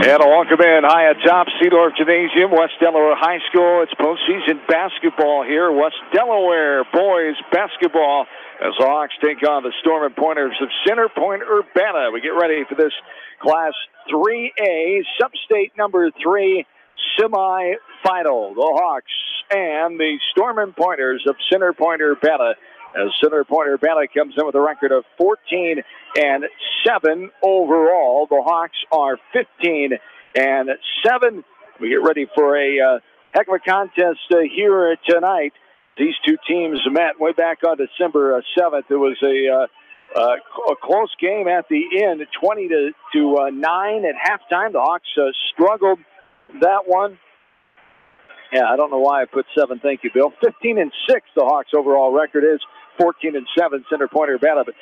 And a welcome in high atop Seedorf Gymnasium, West Delaware High School. It's postseason basketball here. West Delaware boys basketball as the Hawks take on the Storm and Pointers of Center Point-Urbana. We get ready for this Class 3A, Sub-State number 3 semi-final. The Hawks and the Storm and Pointers of Center Point-Urbana. As Center Point-Urbana comes in with a record of 14-7 overall. The Hawks are 15-7. We get ready for a heck of a contest here tonight. These two teams met way back on December 7th. It was a close game at the end, 20-9 at halftime. The Hawks struggled that one. Yeah, I don't know why I put 7. Thank you, Bill. 15-6. The Hawks' overall record is 14-7. Center Point-Urbana, but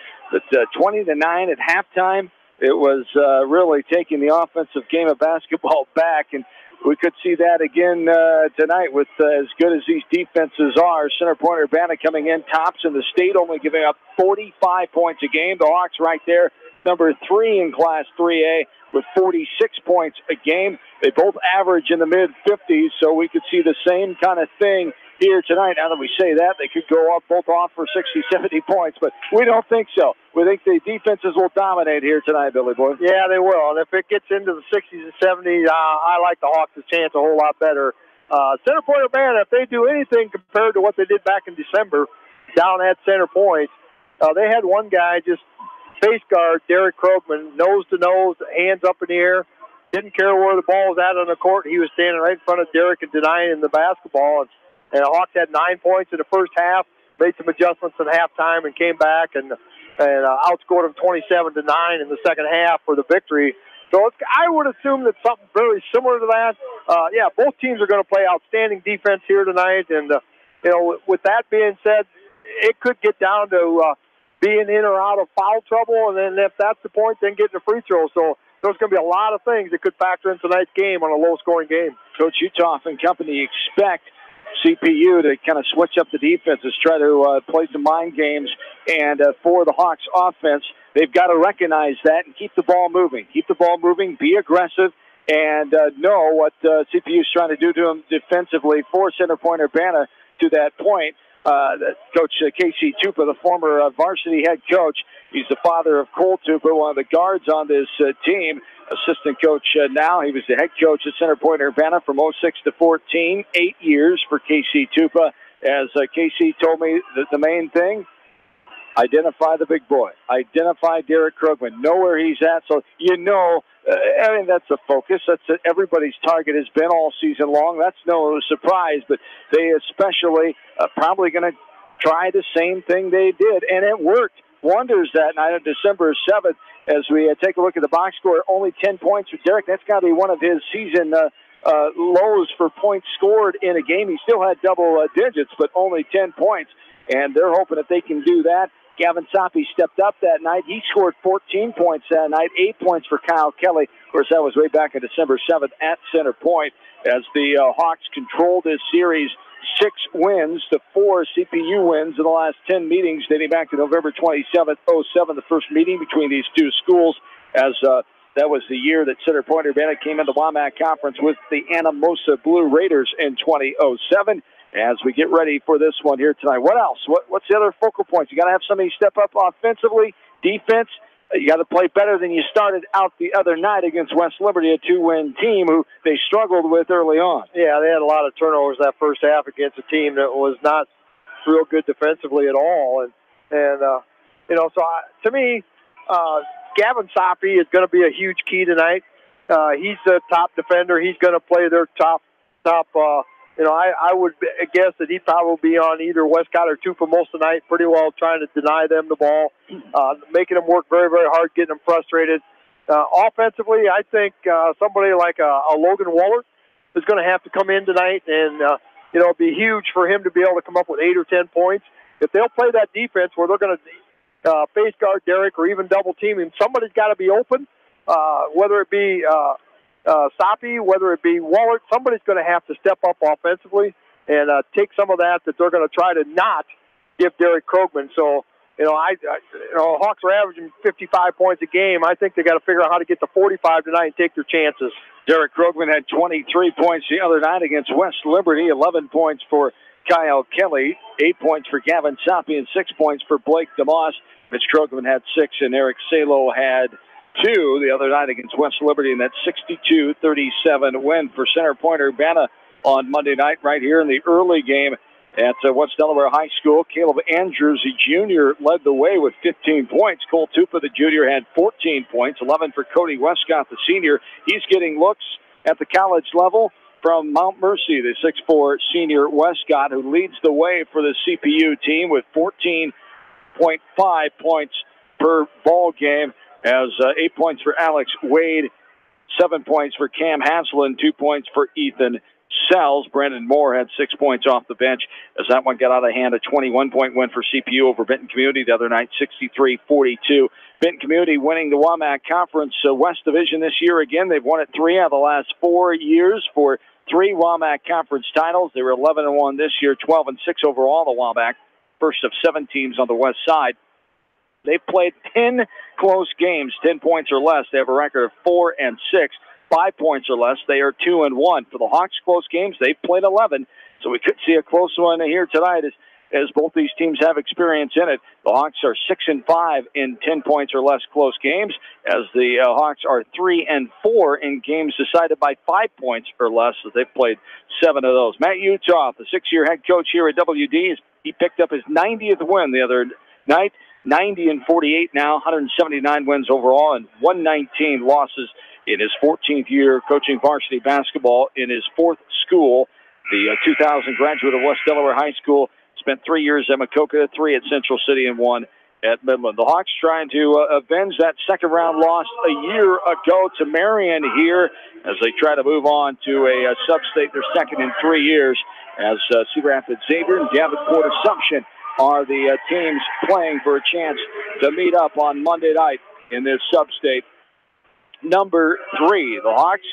20-9 at halftime. It was really taking the offensive game of basketball back, and we could see that again tonight with as good as these defenses are. Center Point-Urbana coming in tops in the state, only giving up 45 points a game. The Hawks right there, number 3 in Class 3A with 46 points a game. They both average in the mid-50s, so we could see the same kind of thing here tonight. Now that we say that, they could go up both off for 60, 70 points, but we don't think so. We think the defenses will dominate here tonight, Billy Boy. Yeah, they will. And if it gets into the 60s and 70s, I like the Hawks' chance a whole lot better. Center Point-Urbana, if they do anything compared to what they did back in December down at Center Point, they had one guy just face guard, Derek Krogman, nose to nose, hands up in the air. Didn't care where the ball was at on the court. He was standing right in front of Derek and denying him the basketball. And the Hawks had 9 points in the first half, made some adjustments at halftime, and came back and outscored them 27-9 in the second half for the victory. So I would assume that something very similar to that. Yeah, both teams are going to play outstanding defense here tonight. And, with that being said, it could get down to being in or out of foul trouble. And then if that's the point, then getting a free throw. So there's going to be a lot of things that could factor in tonight's game on a low-scoring game. Coach Uthoff and company expect CPU to kind of switch up the defenses, try to play some mind games, and for the Hawks offense, they've got to recognize that and keep the ball moving. Keep the ball moving, be aggressive, and know what CPU is trying to do to them defensively for Center Point-Urbana to that point. Coach Casey Tupa, the former varsity head coach, he's the father of Cole Tupa, one of the guards on this team. Assistant coach now. He was the head coach at Center Point-Urbana from 06 to 14, 8 years for Casey Tupa. As Casey told me, the main thing, identify the big boy. Identify Derek Krogman. Know where he's at. So I mean, that's the focus. That's everybody's target has been all season long. That's no surprise, but they especially probably going to try the same thing they did, and it worked wonders that night on December 7th. As we take a look at the box score, only 10 points for Derek. That's got to be one of his season lows for points scored in a game. He still had double digits, but only 10 points. And they're hoping that they can do that. Gavin Soppe stepped up that night. He scored 14 points that night, 8 points for Kyle Kelly. Of course, that was way back on December 7th at Center Point as the Hawks controlled this series 6 wins to 4 CPU wins in the last 10 meetings dating back to November 27th, 07, the first meeting between these two schools, as that was the year that Center Point-Urbana came into the WAMAC Conference with the Anamosa Blue Raiders in 2007. As we get ready for this one here tonight. What else? What's the other focal points? You got to have somebody step up offensively, defense. You got to play better than you started out the other night against West Liberty, a 2-win team who they struggled with early on. Yeah, they had a lot of turnovers that first half against a team that was not real good defensively at all. To me, Gavin Soppe is going to be a huge key tonight. He's the top defender. He's going to play their top. I would guess that he'd probably be on either Westcott or Tupa most of the night, pretty well trying to deny them the ball, making them work very, very hard, getting them frustrated. Offensively, I think somebody like a Logan Wallert is going to have to come in tonight, and it'd be huge for him to be able to come up with 8 or 10 points. If they'll play that defense where they're going to face guard Derek or even double team him, somebody's got to be open, whether it be Soppe, whether it be Wallert, somebody's going to have to step up offensively and take some of that they're going to try to not give Derek Krogman. So Hawks are averaging 55 points a game. I think they got to figure out how to get to 45 tonight and take their chances. Derek Krogman had 23 points the other night against West Liberty, 11 points for Kyle Kelly, 8 points for Gavin Soppe, and 6 points for Blake DeMoss. Mitch Krogman had 6, and Eric Salo had 2 the other night against West Liberty in that 62-37 win for Center Point-Urbana on Monday night right here in the early game at West Delaware High School. Caleb Andrews, the junior, led the way with 15 points. Cole Tupa, the junior, had 14 points, 11 for Cody Westcott, the senior. He's getting looks at the college level from Mount Mercy, the 6'4 senior Westcott, who leads the way for the CPU team with 14.5 points per ball game, as 8 points for Alex Wade, 7 points for Cam Haslin, 2 points for Ethan Sells. Brandon Moore had 6 points off the bench as that one got out of hand. A 21-point win for CPU over Benton Community the other night, 63-42. Benton Community winning the WAMAC Conference West Division this year again. They've won it 3 out of the last 4 years for 3 WAMAC Conference titles. They were 11-1 this year, 12-6 overall, the WAMAC, first of 7 teams on the west side. They've played 10 close games, 10 points or less. They have a record of 4-6. 5 points or less, they are 2-1. For the Hawks' close games, they've played 11, so we could see a close one here tonight as both these teams have experience in it. The Hawks are 6-5 in 10 points or less close games, as the Hawks are 3-4 in games decided by 5 points or less, as they've played 7 of those. Matt Uthoff, the 6-year head coach here at WD, he picked up his 90th win the other night, 90-48 now, 179 wins overall, and 119 losses in his 14th year coaching varsity basketball in his 4th school. The 2000 graduate of West Delaware High School, spent 3 years at Maquoketa, 3 at Central City, and 1 at Midland. The Hawks trying to avenge that second-round loss a year ago to Marion here as they try to move on to a sub-state, their second in 3 years, as Cedar Rapids Xavier and Davenport Assumption are the teams playing for a chance to meet up on Monday night in this sub-state number 3. The Hawks,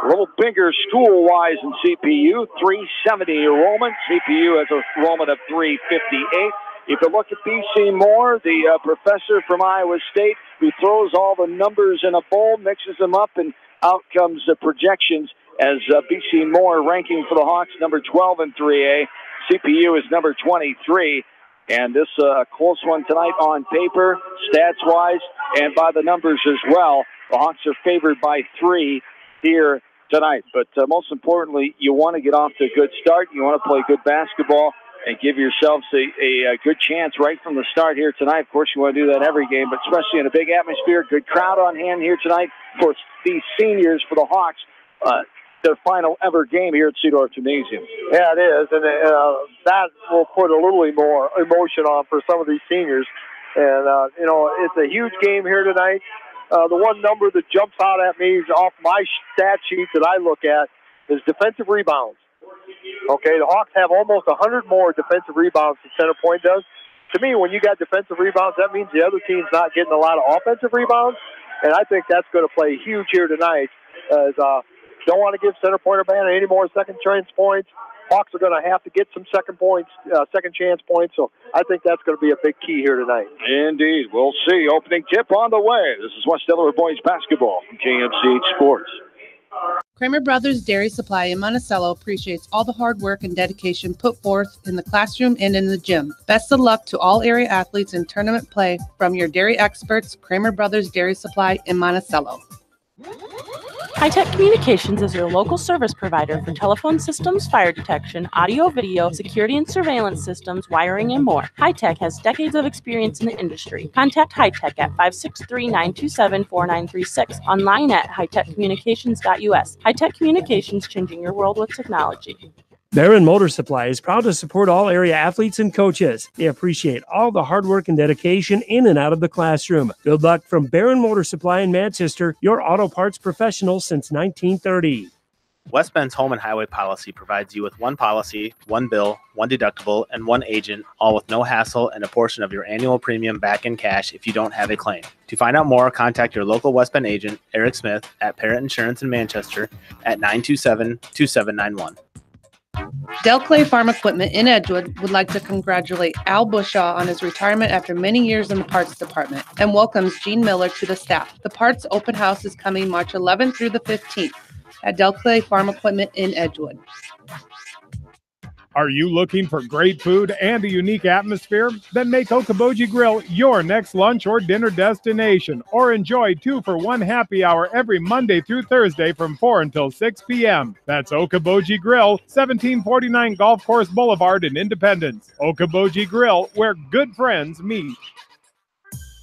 a little bigger school-wise than CPU, 370 enrollment. CPU has an enrollment of 358. If you look at BC Moore, the professor from Iowa State, who throws all the numbers in a bowl, mixes them up, and out comes the projections as BC Moore ranking for the Hawks, number 12 in 3A. CPU is number 23. And this a close one tonight on paper, stats-wise, and by the numbers as well. The Hawks are favored by 3 here tonight. But most importantly, you want to get off to a good start. You want to play good basketball and give yourselves a good chance right from the start here tonight. Of course, you want to do that every game, but especially in a big atmosphere. Good crowd on hand here tonight for these seniors for the Hawks. Their final ever game here at Cedar Gymnasium. Yeah, it is, and that will put a little more emotion on for some of these seniors. And, it's a huge game here tonight. The one number that jumps out at me off my stat sheet that I look at is defensive rebounds. Okay, the Hawks have almost 100 more defensive rebounds than Center Point does. To me, when you got defensive rebounds, that means the other team's not getting a lot of offensive rebounds, and I think that's going to play huge here tonight. As don't want to give Center Point-Urbana any more second chance points. Hawks are going to have to get some second chance points, so I think that's going to be a big key here tonight. Indeed. We'll see. Opening tip on the way. This is West Delaware Boys Basketball from KMCH Sports. Kramer Brothers Dairy Supply in Monticello appreciates all the hard work and dedication put forth in the classroom and in the gym. Best of luck to all area athletes in tournament play from your dairy experts, Kramer Brothers Dairy Supply in Monticello. High-Tech Communications is your local service provider for telephone systems, fire detection, audio, video, security and surveillance systems, wiring, and more. High-Tech has decades of experience in the industry. Contact High-Tech at 563-927-4936, online at hightechcommunications.us. High-Tech Communications, changing your world with technology. Barron Motor Supply is proud to support all area athletes and coaches. They appreciate all the hard work and dedication in and out of the classroom. Good luck from Barron Motor Supply in Manchester, your auto parts professional since 1930. West Bend's home and highway policy provides you with one policy, one bill, one deductible, and one agent, all with no hassle and a portion of your annual premium back in cash if you don't have a claim. To find out more, contact your local West Bend agent, Eric Smith, at Parrott Insurance in Manchester at 927-2791. Del Clay Farm Equipment in Edgewood would like to congratulate Al Bushaw on his retirement after many years in the parts department and welcomes Gene Miller to the staff. The parts open house is coming March 11th through the 15th at Del Clay Farm Equipment in Edgewood. Are you looking for great food and a unique atmosphere? Then make Okoboji Grill your next lunch or dinner destination, or enjoy 2-for-1 happy hour every Monday through Thursday from 4 until 6 p.m. That's Okoboji Grill, 1749 Golf Course Boulevard in Independence. Okoboji Grill, where good friends meet.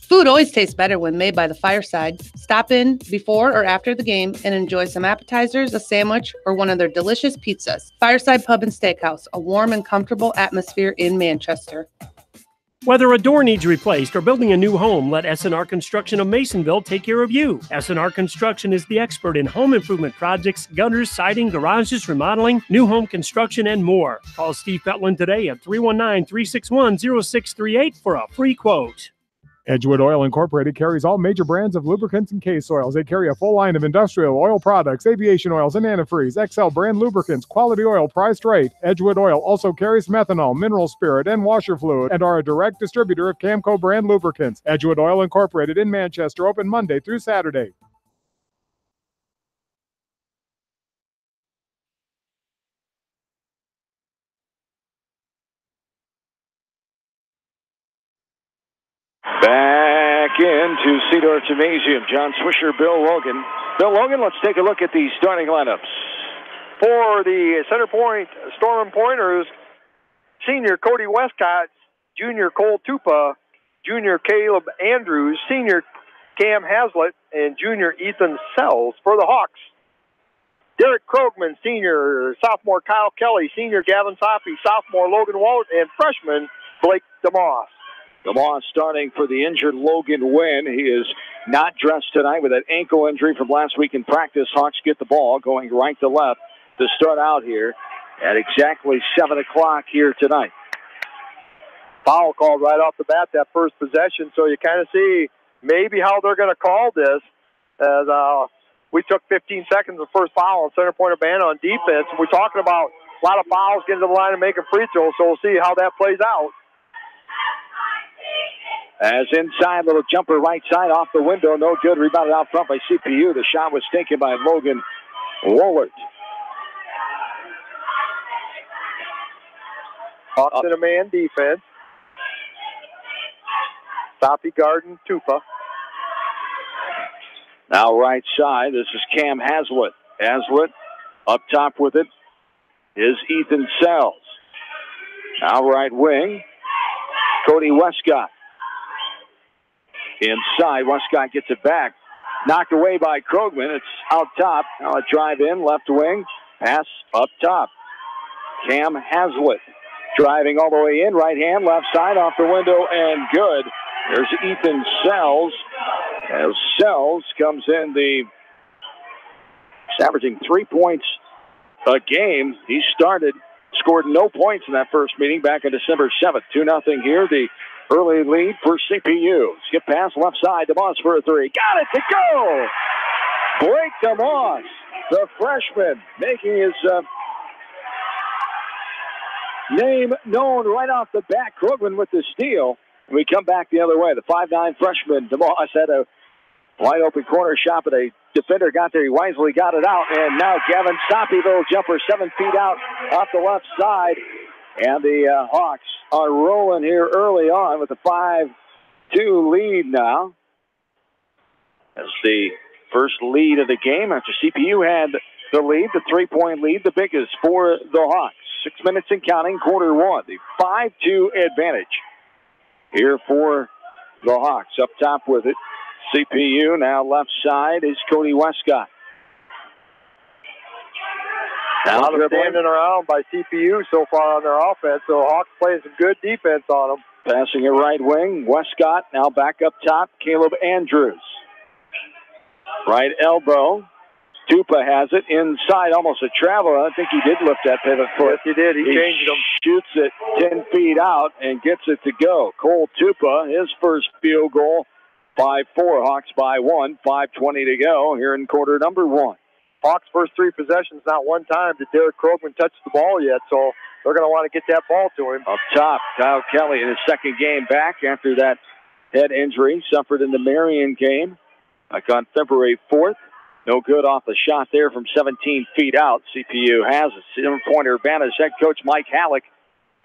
Food always tastes better when made by the fireside. Stop in before or after the game and enjoy some appetizers, a sandwich, or one of their delicious pizzas. Fireside Pub and Steakhouse, a warm and comfortable atmosphere in Manchester. Whether a door needs replaced or building a new home, let S&R Construction of Masonville take care of you. S&R Construction is the expert in home improvement projects, gutters, siding, garages, remodeling, new home construction, and more. Call Steve Petland today at 319-361-0638 for a free quote. Edgewood Oil Incorporated carries all major brands of lubricants and case oils. They carry a full line of industrial oil products, aviation oils, and antifreeze, XL brand lubricants, quality oil priced right. Edgewood Oil also carries methanol, mineral spirit, and washer fluid, and are a direct distributor of Camco brand lubricants. Edgewood Oil Incorporated in Manchester, open Monday through Saturday. Back into Cedar Gymnasium. John Swisher, Bill Logan. Bill Logan, let's take a look at the starting lineups. For the Center Point Storm Pointers, senior Cody Westcott, junior Cole Tupa, junior Caleb Andrews, senior Cam Haslett, and junior Ethan Sells. For the Hawks, Derek Krogman, senior, sophomore Kyle Kelly, senior Gavin Soppy, sophomore Logan Walt, and freshman Blake DeMoss. DeMoss starting for the injured Logan Wynn. He is not dressed tonight with that ankle injury from last week in practice. Hawks get the ball going right to left to start out here at exactly 7 o'clock here tonight. Foul called right off the bat that first possession, so you kind of see maybe how they're going to call this. As we took 15 seconds of first foul on Center Point-Urbana on defense. We're talking about a lot of fouls getting to the line and making free throws, so we'll see how that plays out. As inside, little jumper right side off the window. No good. Rebounded out front by CPU. The shot was taken by Logan Woolert. Hawks in a man defense. Soppy Garden, Tupa. Now right side. This is Cam Haslett. Haslett up top with it is Ethan Sells. Now right wing, Cody Westcott. Inside, Westcott gets it back. Knocked away by Krogman. It's out top. Now a drive in, left wing. Pass up top. Cam Haslett driving all the way in. Right hand, left side, off the window, and good. There's Ethan Sells. As Sells comes in, he's averaging 3 points a game. He scored no points in that first meeting back on December 7th. 2-0 here. The early lead for CPU. Skip pass left side. DeMoss for a three. Got it to go! Blake DeMoss, the freshman, making his name known right off the bat. Krogman with the steal. And we come back the other way. The 5'9 freshman, DeMoss, had a wide open corner shot, but a defender got there. He wisely got it out. And now Gavin Soppy, little jumper, 7 feet out off the left side. And the Hawks are rolling here early on with a 5-2 lead now. That's the first lead of the game after CPU had the lead, the 3-point lead, the biggest for the Hawks. 6 minutes and counting, quarter one. The 5-2 advantage here for the Hawks. Up top with it, CPU. Now left side is Cody Westcott. A lot of standing around by CPU so far on their offense, so Hawks playing some good defense on them. Passing it right wing, Westcott now back up top, Caleb Andrews. Right elbow, Tupa has it inside, almost a travel. I think he did lift that pivot foot. Yes, he did. He changed them. Shoots it 10 feet out and gets it to go. Cole Tupa, his first field goal, 5-4. Hawks by 1, 5:20 to go here in quarter number one. Hawks' first 3 possessions, not one time did Derek Krogman touch the ball yet, so they're going to want to get that ball to him. Up top, Kyle Kelly in his second game back after that head injury suffered in the Marion game like on February 4th. No good off the shot there from 17 feet out. CPU has it. Point-Urbana's head coach Mike Halleck.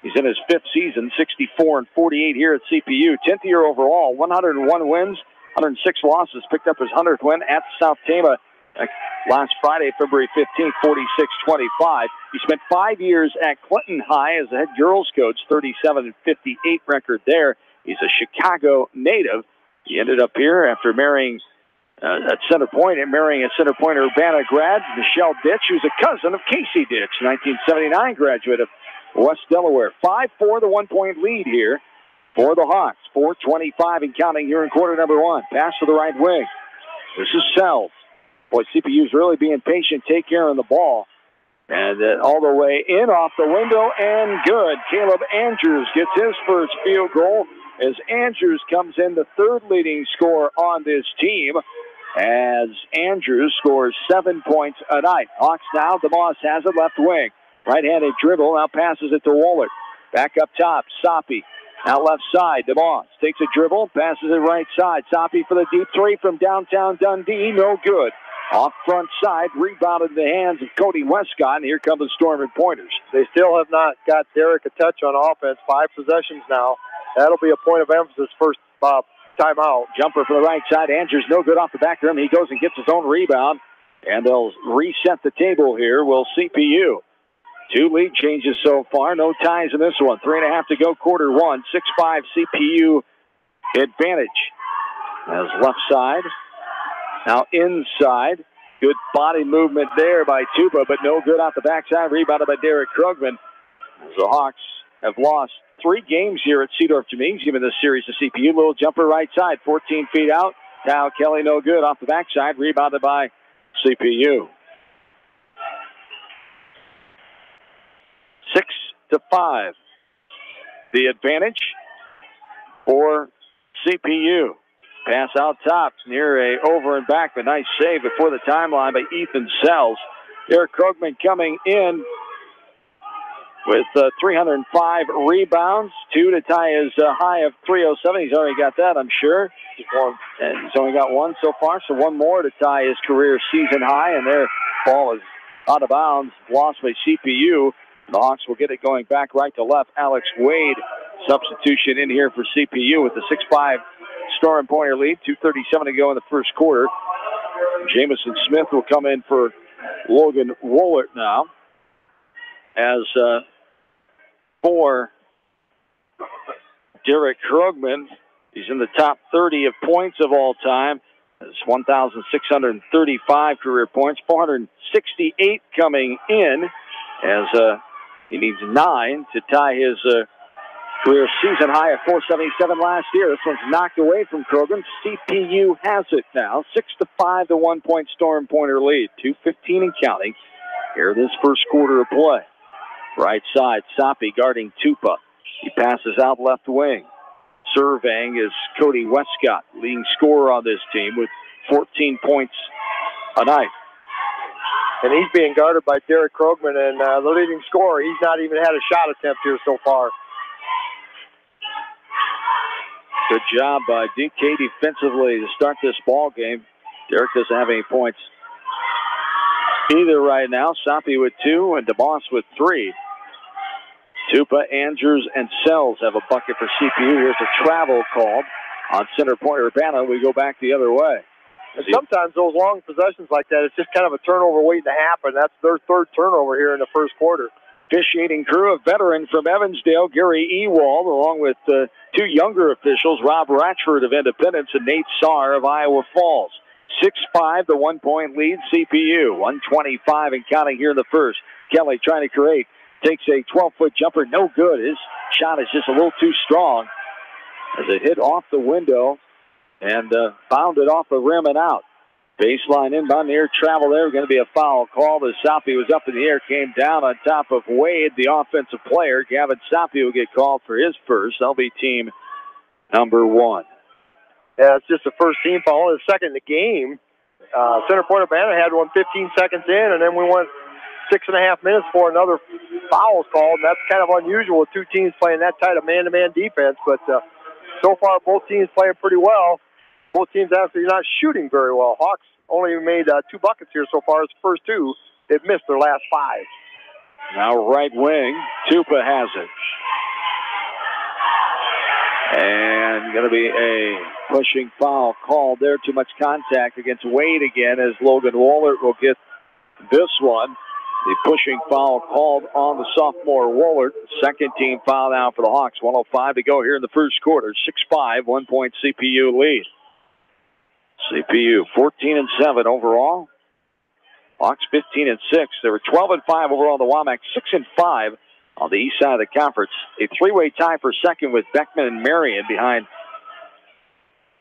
He's in his 5th season, 64-48 here at CPU. 10th year overall, 101 wins, 106 losses. Picked up his 100th win at South Tama last Friday, February 15th, 46-25. He spent 5 years at Clinton High as the head girls coach, 37-58 record there. He's a Chicago native. He ended up here after marrying at Center Point and marrying a Center Point-Urbana grad, Michelle Ditch, who's a cousin of Casey Ditch, 1979 graduate of West Delaware. 5-4, the 1-point lead here for the Hawks. 4:25 and counting here in quarter number 1. Pass to the right wing. This is Sells. Boy, CPU's really being patient, take care of the ball. And all the way in off the window and good. Caleb Andrews gets his first field goal as Andrews comes in the 3rd leading scorer on this team as Andrews scores 7 points a night. Hawks now, DeMoss has it left wing. Right-handed dribble, now passes it to Wohlert. Back up top, Soppe. Now left side, DeMoss takes a dribble, passes it right side. Soppe for the deep 3 from downtown Dundee, no good. Off front side, rebounded in the hands of Cody Westcott, and here come the Storm Pointers. They still have not got Derek a touch on offense. 5 possessions now. That'll be a point of emphasis first timeout. Jumper for the right side. Andrews no good off the back rim. He goes and gets his own rebound, and they'll reset the table here. Will CPU. 2 lead changes so far. No ties in this one. 3.5 to go, quarter 1. 6-5 CPU advantage. As left side. Now inside. Good body movement there by Tupa, but no good off the backside. Rebounded by Derek Krugman. The Hawks have lost 3 games here at Seedorf Gymnasium in this series of CPU. Little jumper right side, 14 feet out. Now Kelly no good off the backside. Rebounded by CPU. 6-5. The advantage for CPU. Pass out top near a over and back, but nice save before the timeline by Ethan Sells. Derek Krugman coming in with 305 rebounds, 2 to tie his high of 307. He's already got that, I'm sure. And he's only got 1 so far, so 1 more to tie his career season high, and their ball is out of bounds, lost by CPU. The Hawks will get it going back right to left. Alex Wade, substitution in here for CPU with the 6-5 Storm Pointer lead. 2:37 to go in the first quarter. Jamison Smith will come in for Logan Wohlert now. As for Derek Krugman, he's in the top 30 of points of all time. That's 1,635 career points. 468 coming in as he needs 9 to tie his career season high of 477 last year. This one's knocked away from Krugman. CPU has it now. 6-5, the 1-point Storm Pointer lead. 2:15 and counting here this first quarter of play. Right side, Soppe guarding Tupa. He passes out left wing. Surveying is Cody Westcott, leading scorer on this team with 14 points a night. And he's being guarded by Derek Krugman, and the leading scorer, he's not even had a shot attempt here so far. Good job by DK defensively to start this ball game. Derek doesn't have any points either right now. Soppe with 2 and DeMoss with 3. Tupa, Andrews, and Sells have a bucket for CPU. Here's a travel called on Center Point-Urbana. We go back the other way. And sometimes those long possessions like that, it's just kind of a turnover waiting to happen. That's their 3rd turnover here in the first quarter. Officiating crew, a veteran from Evansdale, Gary Ewald, along with 2 younger officials, Rob Ratchford of Independence and Nate Sarr of Iowa Falls. 6-5, the 1-point lead, CPU. 1:25 and counting here in the first. Kelly trying to create. Takes a 12-foot jumper, no good. His shot is just a little too strong as it hit off the window and bounded off the rim and out. Baseline inbound, near travel there. Going to be a foul call. The Soppe was up in the air, came down on top of Wade, the offensive player. Gavin Soppe will get called for his first. That'll be team number 1. Yeah, it's just the first team foul, the second in the game. Center Point-Urbana had one 15 seconds in, and then we went 6.5 minutes for another foul called. And that's kind of unusual with two teams playing that tight of man-to-man defense. But so far, both teams playing pretty well. Both teams actually not shooting very well. Hawks only made 2 buckets here so far. It's the first 2. They've missed their last 5. Now right wing, Tupa has it. And going to be a pushing foul called there. Too much contact against Wade again as Logan Wohlert will get this one. The pushing foul called on the sophomore Wohlert. Second team foul now for the Hawks. 1:05 to go here in the first quarter. 6-5, 1-point CPU lead. CPU 14-7 overall. Hawks 15-6. They were 12-5 overall. The Womack 6-5 on the east side of the conference. A 3-way tie for second with Beckman and Marion behind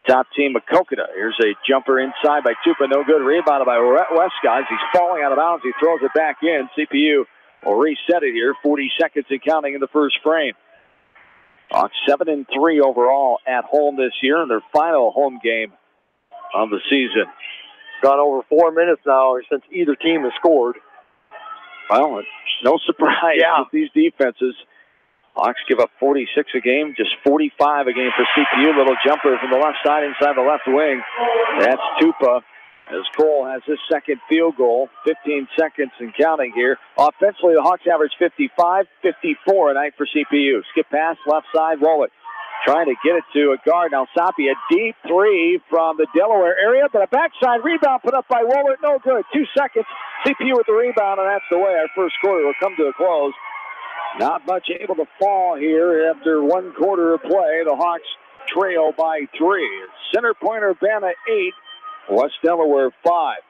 top team of Kokota. Here's a jumper inside by Tupa. No good. Rebounded by Westcott. He's falling out of bounds. He throws it back in. CPU will reset it here. 40 seconds and counting in the first frame. Hawks 7-3 overall at home this year in their final home game of the season. Gone over 4 minutes now since either team has scored. Well, it's no surprise with these defenses. Hawks give up 46 a game, just 45 a game for CPU. Little jumper from the left side inside the left wing. That's Tupa as Cole has his second field goal. 15 seconds and counting here. Offensively, the Hawks average 55, 54 a night for CPU. Skip pass, left side, roll it. Trying to get it to a guard. Now Sapi, a deep 3 from the Delaware area, but a backside rebound put up by Wohlert. No good. 2 seconds. CPU with the rebound, and that's the way our first quarter will come to a close. Not much able to fall here after 1 quarter of play. The Hawks trail by 3. Center Point-Urbana 8, West Delaware 5.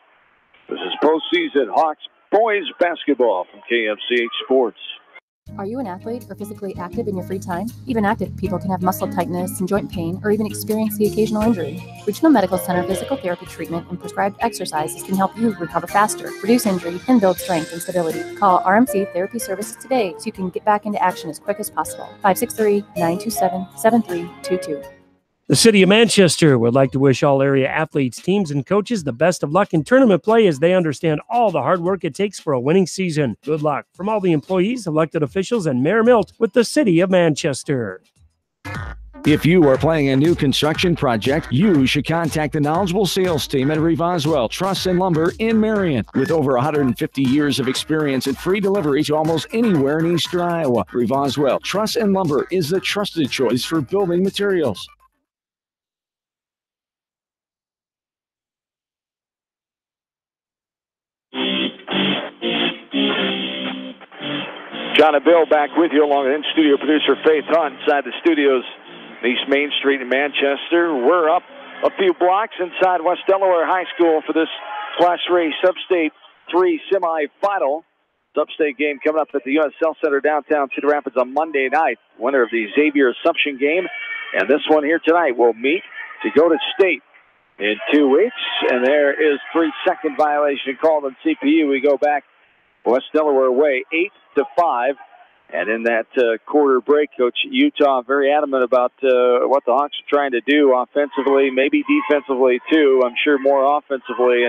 This is postseason Hawks boys basketball from KFCH Sports. Are you an athlete or physically active in your free time? Even active people can have muscle tightness and joint pain or even experience the occasional injury. Regional Medical Center physical therapy treatment and prescribed exercises can help you recover faster, reduce injury, and build strength and stability. Call RMC Therapy Services today so you can get back into action as quick as possible. 563-927-7322. The City of Manchester would like to wish all area athletes, teams, and coaches the best of luck in tournament play as they understand all the hard work it takes for a winning season. Good luck from all the employees, elected officials, and Mayor Milt with the City of Manchester. If you are planning a new construction project, you should contact the knowledgeable sales team at Revoswell Truss and Lumber in Marion. With over 150 years of experience and free delivery to almost anywhere in Eastern Iowa, Revoswell Truss and Lumber is the trusted choice for building materials. John and Bill back with you along with in-studio producer Faith Hunt inside the studios, East Main Street in Manchester. We're up a few blocks inside West Delaware High School for this Class 3 Sub-State 3 semifinal. Sub-State game coming up at the U.S. Health Center downtown Cedar Rapids on Monday night. Winner of the Xavier Assumption game and this one here tonight will meet to go to state in 2 weeks. And there is 3-second violation called on CPU. We go back West Delaware way 8-5, and in that quarter break, Coach Utah very adamant about what the Hawks are trying to do offensively, maybe defensively too. I'm sure more offensively,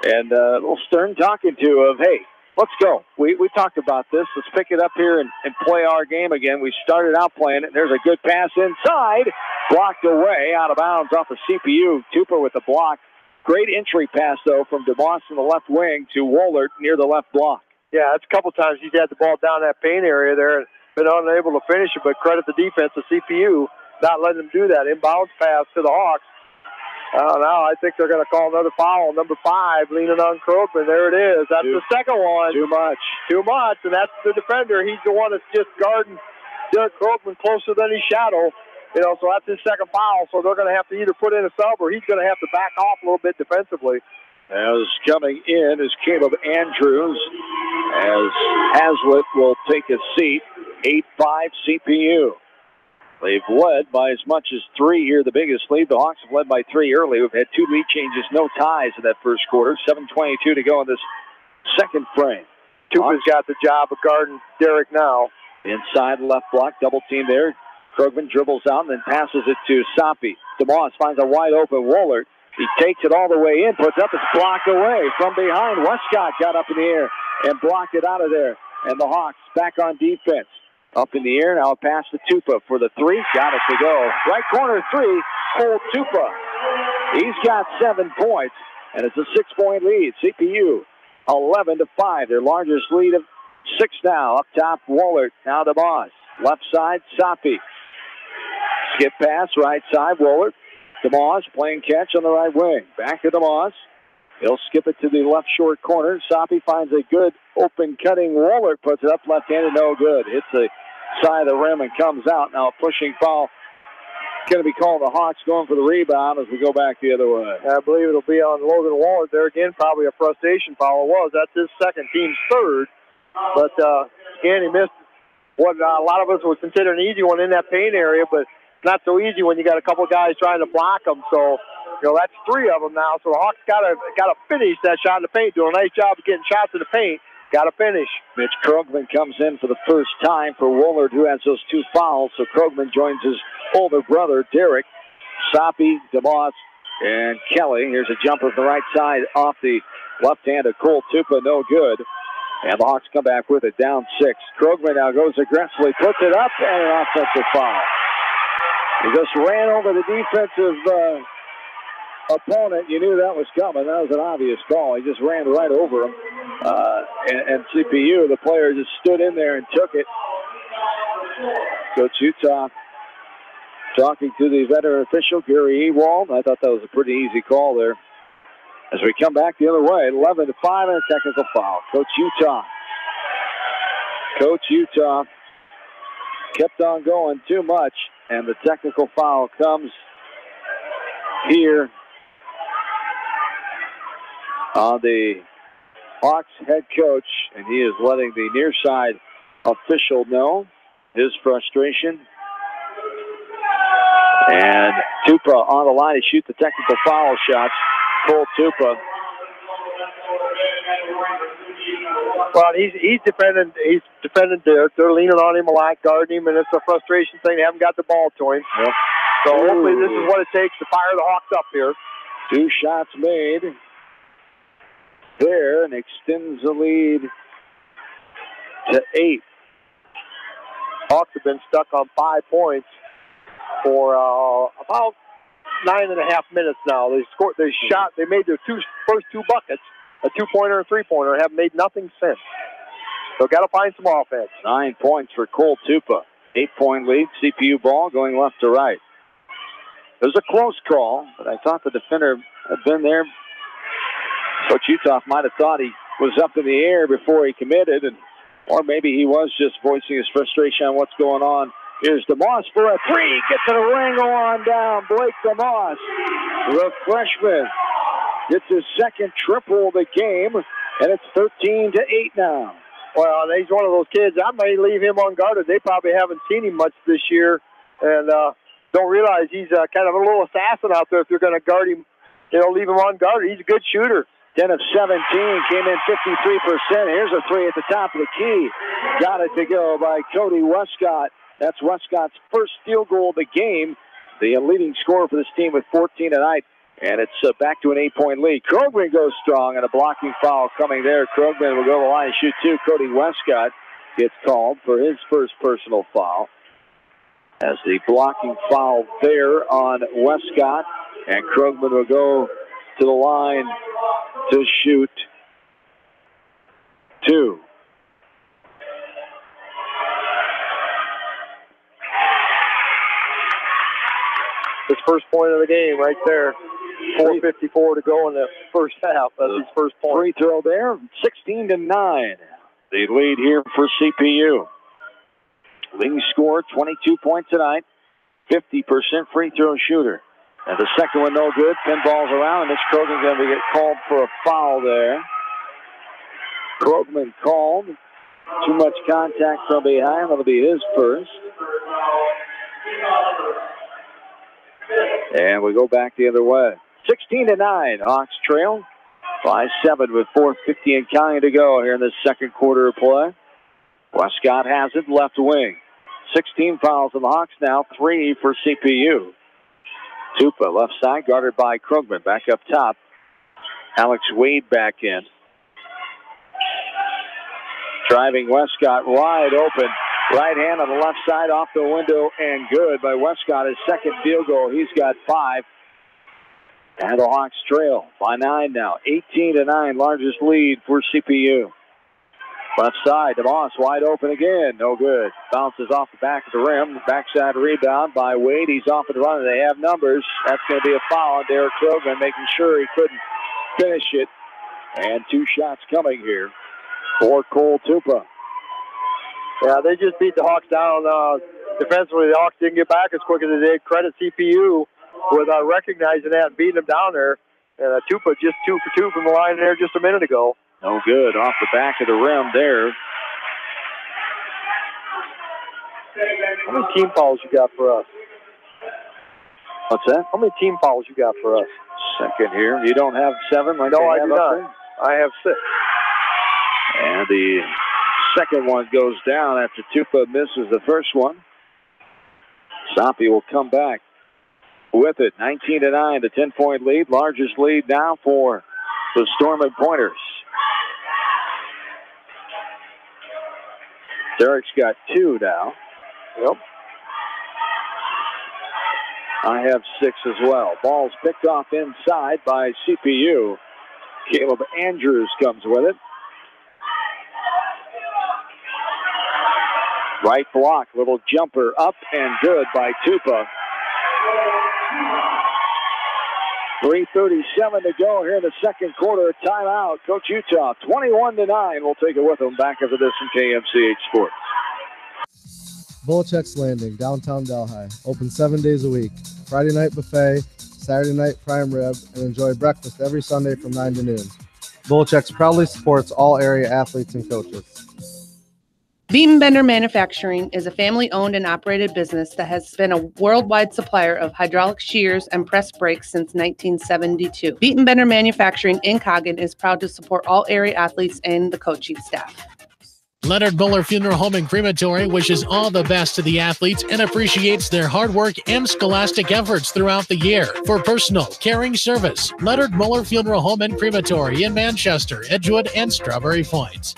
and a little stern talking to of, hey, let's go. We talked about this. Let's pick it up here and play our game again. We started out playing it. There's a good pass inside, blocked away out of bounds off of CPU. Tupa with the block. Great entry pass though from DeMoss in the left wing to Wohlert near the left block. Yeah, it's a couple times he's had the ball down that paint area there and been unable to finish it, but credit the defense of CPU not letting them do that. Inbounds pass to the Hawks. Now I think they're going to call another foul. Number 5, leaning on Krogman. There it is. That's the second one. Too much, and that's the defender. He's the one that's just guarding Derek Krogman closer than his shadow. You know, so that's his second foul, so they're going to have to either put in a sub or he's going to have to back off a little bit defensively. As coming in is Caleb Andrews, as Hazlitt will take a seat. 8-5 CPU. They've led by as much as 3 here, the biggest lead. The Hawks have led by 3 early. We've had 2 lead changes, no ties in that first quarter. 7:22 to go in this second frame. Tupa's got the job of guarding Derek now. Inside left block, double team there. Krogman dribbles out and then passes it to Sapi. DeMoss finds a wide open Wohlert. He takes it all the way in, puts up, it's blocked away from behind. Westcott got up in the air and blocked it out of there. And the Hawks back on defense. Up in the air, now a pass to Tupa for the three. Got it to go. Right corner three, Cole Tupa. He's got 7 points, and it's a 6-point lead. CPU 11-5, their largest lead of 6 now. Up top, Woolard. Now to Moss. Left side, Soppe. Skip pass, right side, Woolard. DeMoss playing catch on the right wing. Back to DeMoss. He'll skip it to the left short corner. Soppe finds a good open cutting. Woolard puts it up left-handed, no good. Hits the side of the rim and comes out. Now a pushing foul. Going to be called. The Hawks going for the rebound as we go back the other way. I believe it'll be on Logan Woolard there again. Probably a frustration foul. It was. That's his second, team's third. But again, he missed what a lot of us would consider an easy one in that paint area, but not so easy when you got a couple guys trying to block them. So, that's 3 of them now. So the Hawks got to finish that shot in the paint. Doing a nice job of getting shots in the paint. Got to finish. Mitch Krogman comes in for the first time for Woolard, who has those 2 fouls. So Krogman joins his older brother, Derek. Soppe, DeMoss, and Kelly. Here's a jumper from the right side off the left hand of Cole Tupa. No good. And the Hawks come back with it, down 6. Krogman now goes aggressively, puts it up, and an offensive foul. He just ran over the defensive opponent. You knew that was coming. That was an obvious call. He just ran right over him. And CPU, the player, just stood in there and took it. Coach Utah talking to the veteran official, Gary Ewald. I thought that was a pretty easy call there. As we come back the other way, 11-5 and a technical foul. Coach Utah kept on going too much, and the technical foul comes here on the Hawks head coach, and he is letting the near side official know his frustration. And Tupa on the line to shoot the technical foul shots. Cole Tupa. Well, he's defending. He's defending there. They're leaning on him a lot, guarding him, and it's a frustration thing. They haven't got the ball to him. Yep. So hopefully this is what it takes to fire the Hawks up here. 2 shots made there, and extends the lead to 8. Hawks have been stuck on 5 points for about 9.5 minutes now. They scored. They shot. They made their first 2 buckets, a 2-pointer and a 3-pointer, and have made nothing since. So got to find some offense. 9 points for Cole Tupa. 8-point lead. CPU ball going left to right. It was a close call, but I thought the defender had been there. Coach Utah might have thought he was up in the air before he committed, or maybe he was just voicing his frustration on what's going on. Here's DeMoss for a 3. Gets to the ring on down. Blake DeMoss, the freshman, gets his second triple of the game, and it's 13-8 now. Well, he's one of those kids. I may leave him unguarded. They probably haven't seen him much this year, and don't realize he's kind of a little assassin out there. If you're going to guard him, leave him unguarded. He's a good shooter. 10 of 17, came in 53%. Here's a 3 at the top of the key. Got it to go by Cody Westcott. That's Westcott's first field goal of the game. The leading scorer for this team with 14 tonight. And it's back to an 8-point lead. Krogman goes strong, and a blocking foul coming there. Krogman will go to the line and shoot 2. Cody Westcott gets called for his first personal foul. As the blocking foul there on Westcott. And Krogman will go to the line to shoot 2. His first point of the game right there. 4:54 to go in the first half. That's his first point. Free throw there, 16-9. The lead here for CPU. Leading scorer, 22 points tonight, 50% free throw shooter. And the second one no good. Pinballs around, and Mitch Krogman's going to get called for a foul there. Krogman called. Too much contact from behind. That'll be his first. And we go back the other way. 16-9. Hawks trail by 7 with 4:50 and counting to go here in the second quarter of play. Westcott has it, left wing. 16 fouls on the Hawks now, 3 for CPU. Tupa, left side, guarded by Krugman. Back up top. Alex Wade back in. Driving Westcott wide open. Right hand on the left side, off the window, and good by Westcott. His second field goal. He's got 5. And the Hawks trail by 9 now. 18-9, largest lead for CPU. Left side, DeMoss wide open again. No good. Bounces off the back of the rim. Backside rebound by Wade. He's off and running. They have numbers. That's going to be a foul on Derek Krogman, making sure he couldn't finish it. And 2 shots coming here for Cole Tupa. Yeah, they just beat the Hawks down defensively. The Hawks didn't get back as quick as they did. Credit CPU with recognizing that and beating them down there. And Tupa just 2 for 2 from the line there just a minute ago. No good. Off the back of the rim there. How many team fouls you got for us? What's that? How many team fouls you got for us? Second here. You don't have 7 like no, I do not. I have 6. And the second one goes down after Tupa misses the first one. Soppy will come back with it. 19-9, the 10-point lead. Largest lead now for the Storm and Pointers. Derek's got 2 now. Yep. I have 6 as well. Ball's picked off inside by CPU. Caleb Andrews comes with it. Right block, little jumper up and good by Tupa. 3:37 to go here in the second quarter. Timeout. Coach Utah, 21-9. We'll take it with them back after this from KMCH Sports. Volchek's Landing, downtown Delhi. Open 7 days a week. Friday night buffet, Saturday night prime rib, and enjoy breakfast every Sunday from 9 to noon. Volchek's proudly supports all area athletes and coaches. Beam Bender Manufacturing is a family-owned and operated business that has been a worldwide supplier of hydraulic shears and press brakes since 1972. Beam Bender Manufacturing in Coggan is proud to support all area athletes and the coaching staff. Leonard Muller Funeral Home and Crematory wishes all the best to the athletes and appreciates their hard work and scholastic efforts throughout the year. For personal, caring service, Leonard Muller Funeral Home and Crematory in Manchester, Edgewood, and Strawberry Point.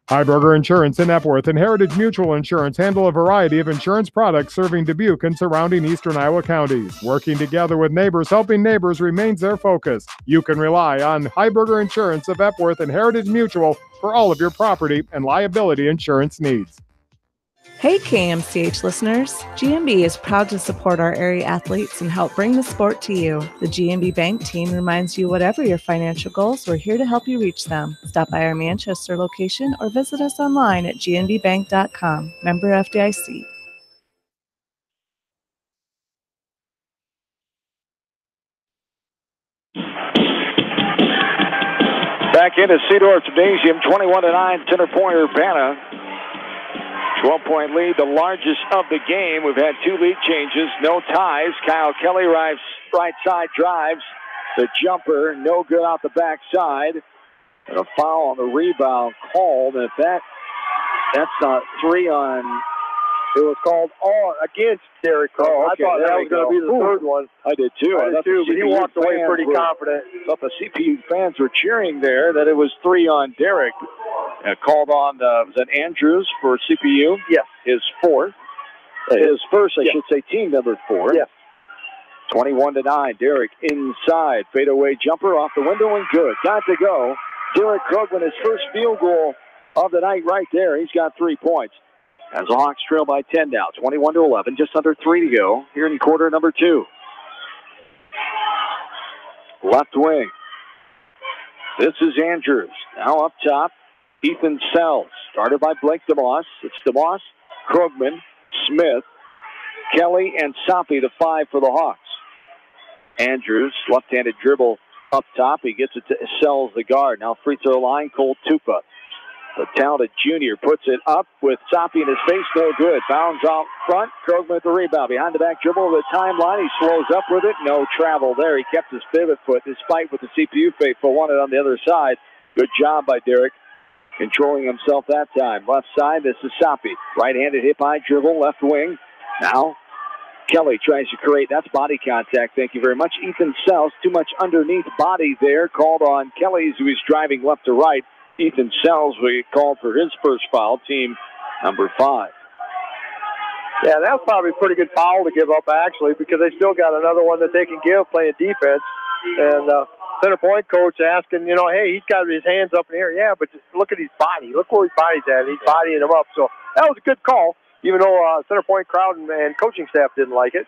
Heiberger Insurance in Epworth and Heritage Mutual Insurance handle a variety of insurance products serving Dubuque and surrounding eastern Iowa counties. Working together with neighbors, helping neighbors remains their focus. You can rely on Heiberger Insurance of Epworth and Heritage Mutual for all of your property and liability insurance needs. Hey KMCH listeners, GMB is proud to support our area athletes and help bring the sport to you. The GMB Bank team reminds you whatever your financial goals, we're here to help you reach them. Stop by our Manchester location or visit us online at gnbbank.com. Member FDIC. Back into Cedar Gymnasium, 21-9, Center Point-Urbana. 12-point lead, the largest of the game. We've had 2 lead changes, no ties. Kyle Kelly right side drives. The jumper, no good out the backside. And a foul on the rebound called. And if that's not 3 on... It was called all against Derek Crow. Oh, okay, I thought that was going to be the third one. I did too. I did too, but he walked away pretty confident. I thought the CPU fans were cheering there that it was 3 on Derek. Called on, was that Andrews for CPU? Yes. His 4th. His first, I should say, team number 4. Yes. 21-9. Derek inside. Fadeaway jumper off the window and good. Got to go. Derek Krugman, his first field goal of the night right there. He's got 3 points. As the Hawks trail by 10 now, 21-11, just under 3 to go here in quarter number 2. Left wing. This is Andrews. Now up top, Ethan Sells. Started by Blake DeMoss. It's DeMoss, Krugman, Smith, Kelly, and Soppy, the 5 for the Hawks. Andrews, left-handed dribble up top. He gets it to Sells, the guard. Now free throw line, Cole Tupa. The talented junior puts it up with Soppy in his face, no good. Bounds out front, Krugman with the rebound. Behind the back dribble, the timeline, he slows up with it. No travel there. He kept his pivot foot despite what the CPU faithful wanted on the other side. Good job by Derek, controlling himself that time. Left side, this is Soppy. Right-handed hip-high dribble, left wing. Now Kelly tries to create. That's body contact. Thank you very much. Ethan Sells, too much underneath body there. Called on Kelly, who is driving left to right. Ethan Sells, we called for his first foul, team number 5. Yeah, that's probably a pretty good foul to give up, actually, because they still got another one that they can give playing defense. And center point coach asking, hey, he's got his hands up in the air. Yeah, but just look at his body. Look where his body's at. He's bodying him up. So that was a good call, even though center point crowd and coaching staff didn't like it.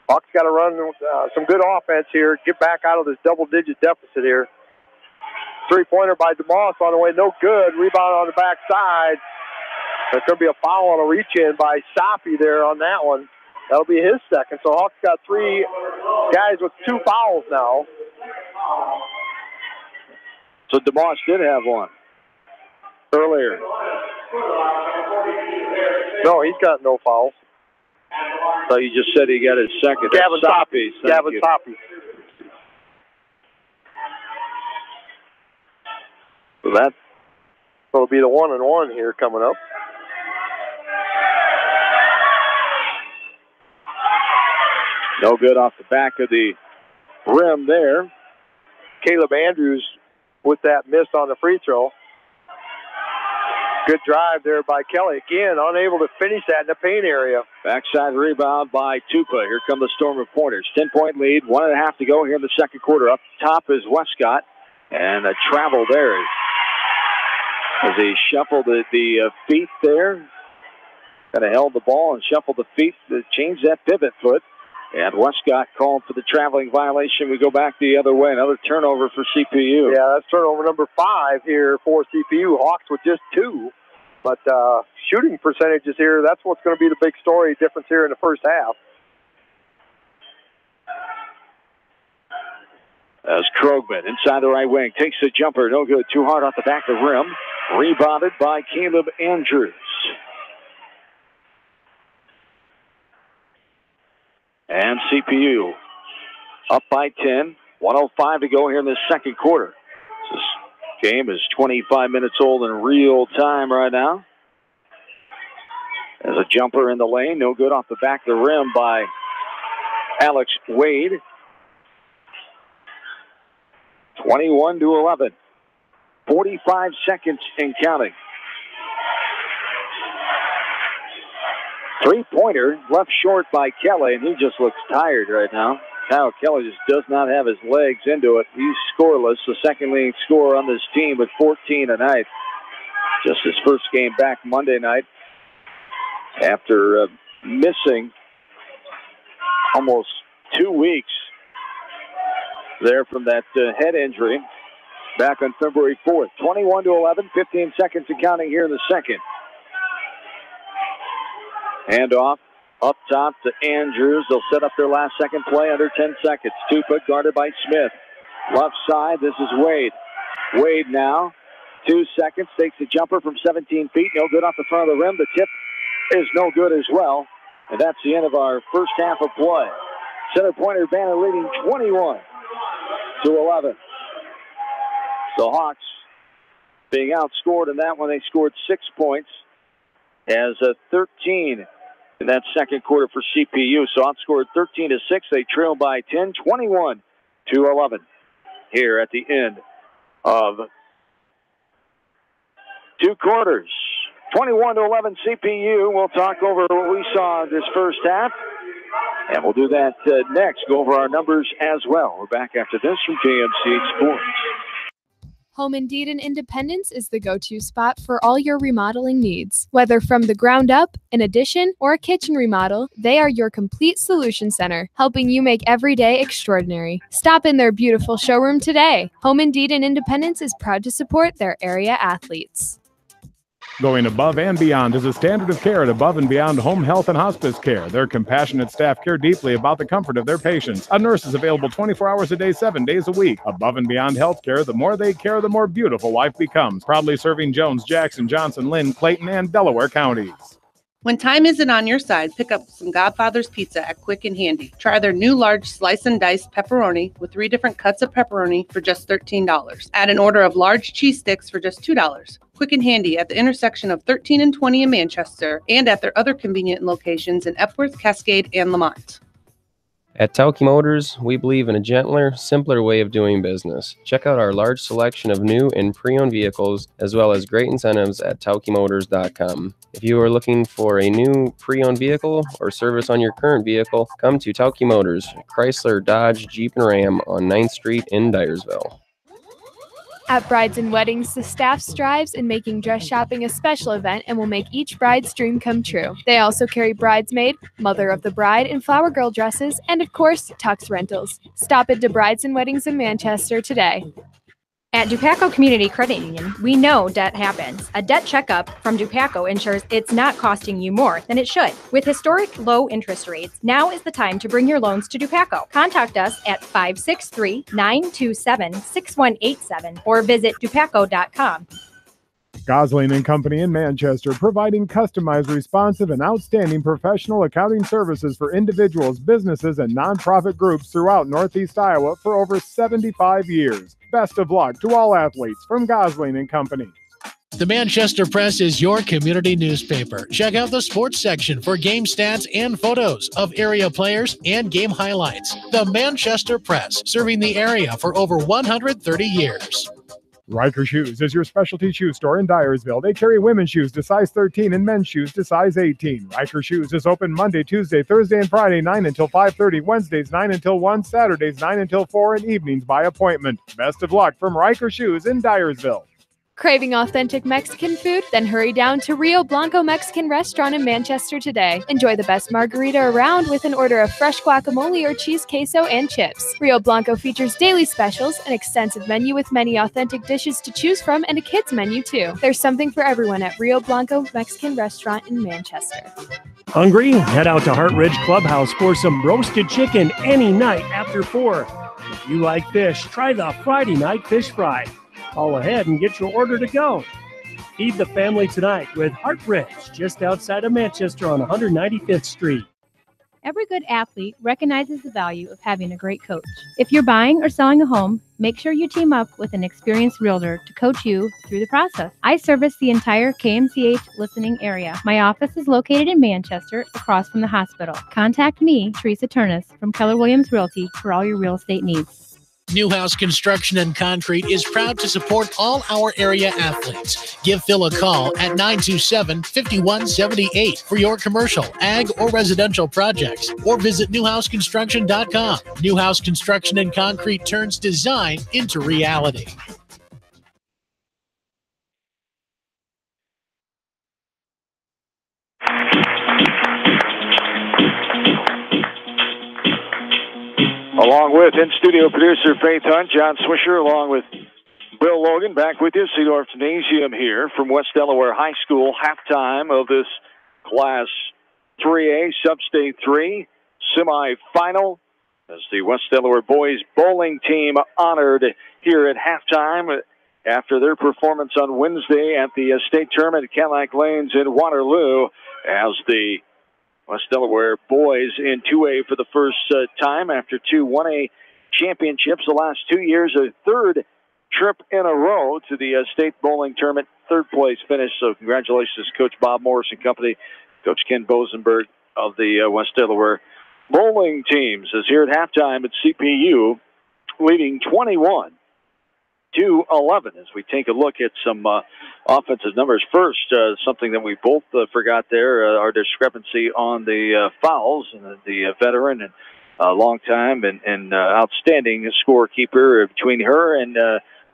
Hawks got to run some good offense here, get back out of this double-digit deficit here. Three-pointer by DeMoss on the way, no good. Rebound on the backside. There's going to be a foul on a reach-in by Safi there on that one. That'll be his second. So Hawks got 3 guys with 2 fouls now. So DeMoss did have one earlier. No, he's got no fouls. So you just said he got his second. Gavin Safi. Gavin Safi. So that'll be the 1-and-1 here coming up. No good off the back of the rim there. Caleb Andrews with that miss on the free throw. Good drive there by Kelly. Again, unable to finish that in the paint area. Backside rebound by Tupa. Here come the Storm of Pointers. 10-point lead, 1.5 to go here in the second quarter. Up top is Westcott. And a travel there as he shuffled the feet there. Kind of held the ball and shuffled the feet to change that pivot foot. And Westcott called for the traveling violation. We go back the other way. Another turnover for CPU. Yeah, that's turnover number 5 here for CPU. Hawks with just 2. But shooting percentages here, that's what's going to be the big story difference here in the first half. As Krogman inside the right wing takes the jumper. No good. Too hard off the back of the rim. Rebounded by Caleb Andrews. And CPU up by 10. 1:05 to go here in the second quarter. This game is 25 minutes old in real time right now. There's a jumper in the lane. No good off the back of the rim by Alex Wade. 21-11. 45 seconds and counting. Three-pointer left short by Kelly, and he just looks tired right now. Kyle Kelly just does not have his legs into it. He's scoreless, the second leading scorer on this team with 14 tonight. Just his first game back Monday night after missing almost 2 weeks there from that head injury back on February 4th. 21-11, 15 seconds and counting here in the second. Handoff up top to Andrews. They'll set up their last second play under 10 seconds. Tupa guarded by Smith. Left side, this is Wade. Wade now, 2 seconds, takes the jumper from 17 feet. No good off the front of the rim. The tip is no good as well. And that's the end of our first half of play. Center Point-Urbana leading 21-11. So Hawks being outscored in that one. They scored 6 points as a 13 in that second quarter for CPU. So outscored 13-6. They trail by 10, 21-11 here at the end of 2 quarters. 21-11 CPU. We'll talk over what we saw this first half. And we'll do that next. Go over our numbers as well. We're back after this from KMCH Sports. Home Indeed in Independence is the go-to spot for all your remodeling needs. Whether from the ground up, an addition, or a kitchen remodel, they are your complete solution center, helping you make every day extraordinary. Stop in their beautiful showroom today. Home Indeed in Independence is proud to support their area athletes. Going above and beyond is a standard of care at Above and Beyond Home Health and Hospice Care. Their compassionate staff care deeply about the comfort of their patients. A nurse is available 24 hours a day, 7 days a week. Above and Beyond Healthcare, the more they care, the more beautiful life becomes. Proudly serving Jones, Jackson, Johnson, Lynn, Clayton, and Delaware counties. When time isn't on your side, pick up some Godfather's Pizza at Quick and Handy. Try their new large slice and diced pepperoni with 3 different cuts of pepperoni for just $13. Add an order of large cheese sticks for just $2. Quick and Handy at the intersection of 13 and 20 in Manchester and at their other convenient locations in Epworth, Cascade, and Lamont. At Tauke Motors, we believe in a gentler, simpler way of doing business. Check out our large selection of new and pre-owned vehicles, as well as great incentives at taukemotors.com. If you are looking for a new pre-owned vehicle or service on your current vehicle, come to Tauke Motors, Chrysler, Dodge, Jeep, and Ram on 9th Street in Dyersville. At Brides and Weddings, the staff strives in making dress shopping a special event and will make each bride's dream come true. They also carry bridesmaid, mother of the bride, and flower girl dresses, and of course, tux rentals. Stop into Brides and Weddings in Manchester today. At Dupaco Community Credit Union, we know debt happens. A debt checkup from Dupaco ensures it's not costing you more than it should. With historic low interest rates, now is the time to bring your loans to Dupaco. Contact us at 563-927-6187 or visit dupaco.com. Gosling & Company in Manchester, providing customized, responsive, and outstanding professional accounting services for individuals, businesses, and nonprofit groups throughout Northeast Iowa for over 75 years. Best of luck to all athletes from Gosling & Company. The Manchester Press is your community newspaper. Check out the sports section for game stats and photos of area players and game highlights. The Manchester Press, serving the area for over 130 years. Riker Shoes is your specialty shoe store in Dyersville. They carry women's shoes to size 13 and men's shoes to size 18. Riker Shoes is open Monday, Tuesday, Thursday, and Friday, 9 until 5:30, Wednesdays, 9 until 1, Saturdays, 9 until 4, and evenings by appointment. Best of luck from Riker Shoes in Dyersville. Craving authentic Mexican food? Then hurry down to Rio Blanco Mexican Restaurant in Manchester today. Enjoy the best margarita around with an order of fresh guacamole or cheese queso and chips. Rio Blanco features daily specials, an extensive menu with many authentic dishes to choose from, and a kids menu too. There's something for everyone at Rio Blanco Mexican Restaurant in Manchester. Hungry? Head out to Heart Ridge Clubhouse for some roasted chicken any night after 4. If you like fish, try the Friday night fish fry. Call ahead and get your order to go. Feed the family tonight with Heart Ridge, just outside of Manchester on 195th Street. Every good athlete recognizes the value of having a great coach. If you're buying or selling a home, make sure you team up with an experienced realtor to coach you through the process. I service the entire KMCH listening area. My office is located in Manchester, across from the hospital. Contact me, Teresa Turnus, from Keller Williams Realty for all your real estate needs. Newhouse Construction and Concrete is proud to support all our area athletes. Give Phil a call at 927-5178 for your commercial, ag, or residential projects, or visit newhouseconstruction.com. Newhouse Construction and Concrete turns design into reality. Along with in-studio producer Faith Hunt, John Swisher, along with Bill Logan, back with you. Seedorf Gymnasium here from West Delaware High School. Halftime of this Class 3A Sub-State 3 semifinal as the West Delaware boys bowling team honored here at halftime after their performance on Wednesday at the state tournament at Cadillac Lanes in Waterloo, as the West Delaware boys in 2A for the first time after 2 1A championships the last 2 years, a third trip in a row to the state bowling tournament, third place finish. So congratulations, Coach Bob Morris and company, Coach Ken Bosenberg of the West Delaware bowling teams. As here at halftime at CPU, leading 21-11 as we take a look at some offensive numbers. First, something that we both forgot there, our discrepancy on the fouls. The veteran and long time and outstanding scorekeeper between her and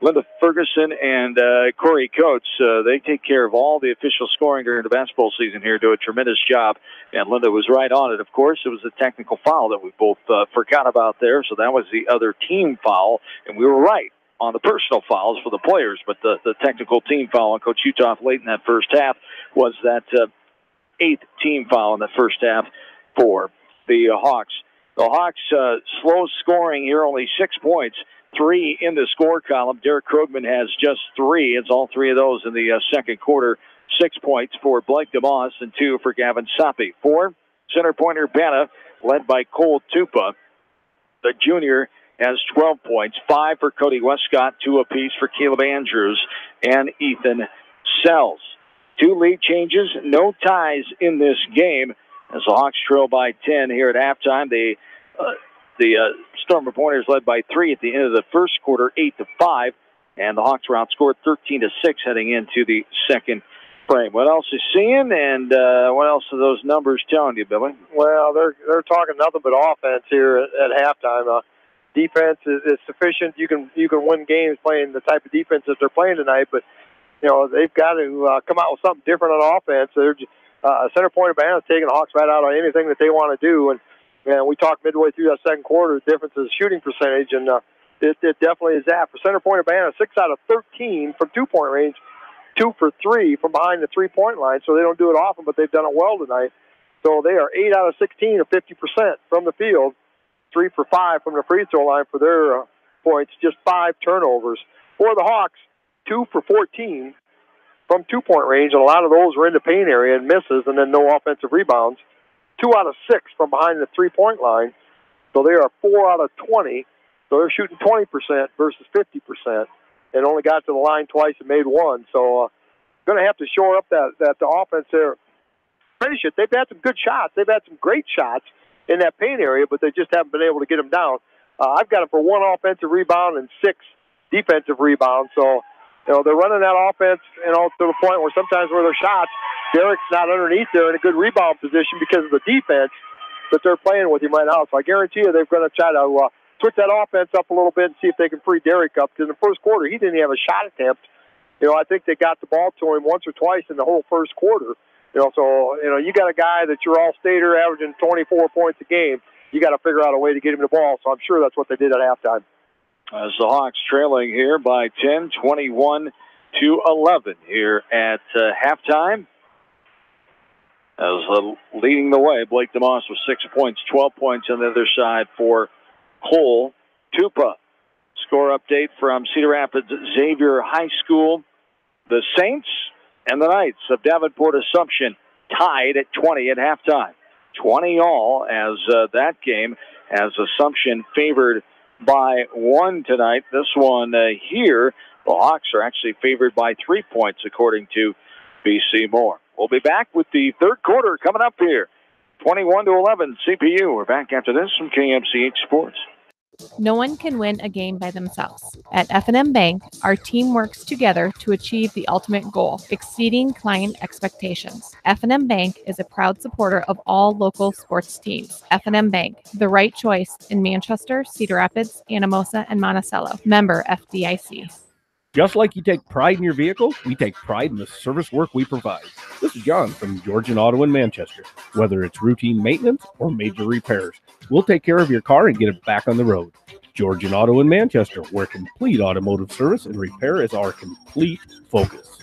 Linda Ferguson and Corey Coates. They take care of all the official scoring during the basketball season here, do a tremendous job. And Linda was right on it, of course. It was a technical foul that we both forgot about there, so that was the other team foul, and we were right on the personal fouls for the players, but the technical team foul on Coach Uthoff late in that first half was that eighth team foul in the first half for the Hawks. The Hawks slow scoring here, only 6 points, 3 in the score column. Derek Krogman has just 3. It's all 3 of those in the second quarter. 6 points for Blake DeMoss and 2 for Gavin Soppe. 4, Center Point-Urbana, led by Cole Tupa. The junior has 12 points, 5 for Cody Westcott, 2 apiece for Caleb Andrews and Ethan Sells. 2 lead changes, no ties in this game as the Hawks trail by 10 here at halftime. The Stormer Pointers led by 3 at the end of the first quarter, 8-5, and the Hawks were outscored 13-6 heading into the second frame. What else is seeing, and what else are those numbers telling you, Billy? Well, they're talking nothing but offense here at halftime. Defense is sufficient. You can win games playing the type of defense that they're playing tonight, but they've got to come out with something different on offense. They're Center Point-Urbana is taking the Hawks right out on anything that they want to do, and we talked midway through that second quarter. The difference is shooting percentage, and it definitely is that for Center Point-Urbana. 6 out of 13 from 2-point range. 2 for 3 from behind the 3-point line, so they don't do it often, but they've done it well tonight. So they are 8 out of 16, or 50% from the field, 3 for 5 from the free throw line for their points, just 5 turnovers. For the Hawks, 2 for 14 from 2-point range, and a lot of those were in the paint area and misses, and then no offensive rebounds. 2 out of 6 from behind the 3-point line, so they are 4 out of 20, so they're shooting 20% versus 50%. And only got to the line twice and made 1. So going to have to shore up that the offense there. Finish it. They've had some good shots. They've had some great shots in that paint area, but they just haven't been able to get them down. I've got them for 1 offensive rebound and 6 defensive rebounds. So, they're running that offense, to the point where sometimes where their shots, Derek's not underneath there in a good rebound position because of the defense that they're playing with him right now. So I guarantee you they're going to try to switch that offense up a little bit and see if they can free Derek up. Because in the first quarter, he didn't have a shot attempt. I think they got the ball to him once or twice in the whole first quarter. So you got a guy that you're all-stater averaging 24 points a game. You got to figure out a way to get him the ball. So I'm sure that's what they did at halftime. As the Hawks trailing here by 10, 21-11 here at halftime. As leading the way, Blake DeMoss with 6 points, 12 points on the other side for Cole Tupa. Score update from Cedar Rapids Xavier High School. The Saints and the Knights of Davenport Assumption tied at 20 at halftime. 20 all as that game as Assumption favored by 1 tonight. This one here, the Hawks are actually favored by 3 points according to BC Moore. We'll be back with the third quarter coming up here. 21-11 CPU. We're back after this from KMCH Sports. No one can win a game by themselves. At F&M Bank, our team works together to achieve the ultimate goal, exceeding client expectations. F&M Bank is a proud supporter of all local sports teams. F&M Bank, the right choice in Manchester, Cedar Rapids, Anamosa, and Monticello. Member FDIC. Just like you take pride in your vehicle, we take pride in the service work we provide. This is John from Georgian Auto in Manchester. Whether it's routine maintenance or major repairs, we'll take care of your car and get it back on the road. Georgian Auto in Manchester, where complete automotive service and repair is our complete focus.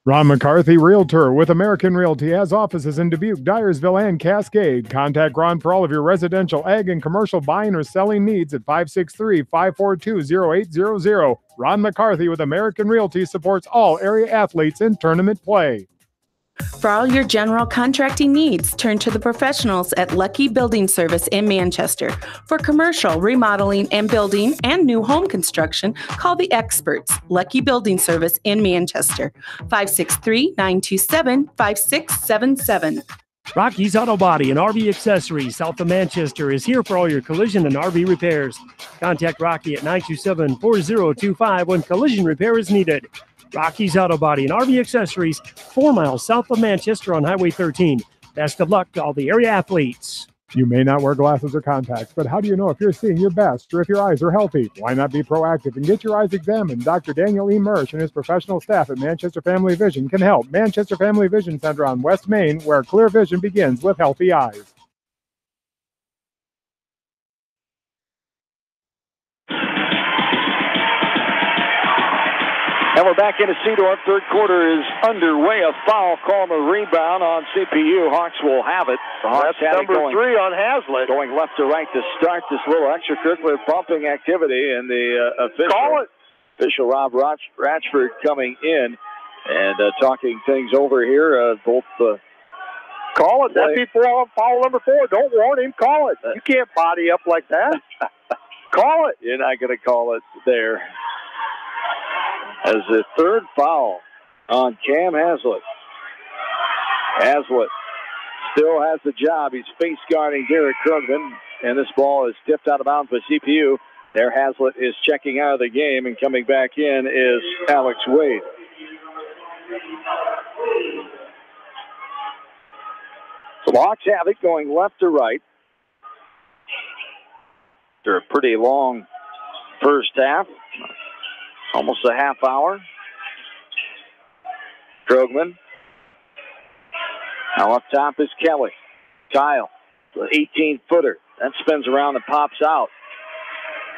Ron McCarthy, Realtor with American Realty, has offices in Dubuque, Dyersville, and Cascade. Contact Ron for all of your residential, ag, and commercial buying or selling needs at 563-542-0800. Ron McCarthy with American Realty supports all area athletes in tournament play. For all your general contracting needs, turn to the professionals at Lucky Building Service in Manchester. For commercial, remodeling, and building and new home construction, call the experts, Lucky Building Service in Manchester, 563-927-5677. Rocky's Auto Body and RV Accessories, south of Manchester, is here for all your collision and RV repairs. Contact Rocky at 927-4025 when collision repair is needed. Rocky's Auto Body and RV Accessories, 4 miles south of Manchester on Highway 13. Best of luck to all the area athletes. You may not wear glasses or contacts, but how do you know if you're seeing your best or if your eyes are healthy? Why not be proactive and get your eyes examined? Dr. Daniel E. Mersch and his professional staff at Manchester Family Vision can help. Manchester Family Vision Center on West Main, where clear vision begins with healthy eyes. And we're back into Cedar. Third quarter is underway. A foul call on the rebound on CPU. Hawks will have it. The Hawks That's number 3 on Hazlitt. Going left to right to start this little extracurricular bumping activity. And the official Rob Ratchford coming in. And talking things over here, both call it. That'd be foul number 4. Don't warn him. Call it. You can't body up like that. Call it. You're not going to call it there. As the third foul on Cam Haslett. Haslett still has the job. He's face guarding Derek Krugman, and this ball is tipped out of bounds by CPU. There, Haslett is checking out of the game, and coming back in is Alex Wade. So the Hawks have it going left to right. After a pretty long first half, almost a half hour. Krugman. Now up top is Kelly. Kyle, the 18-footer. That spins around and pops out.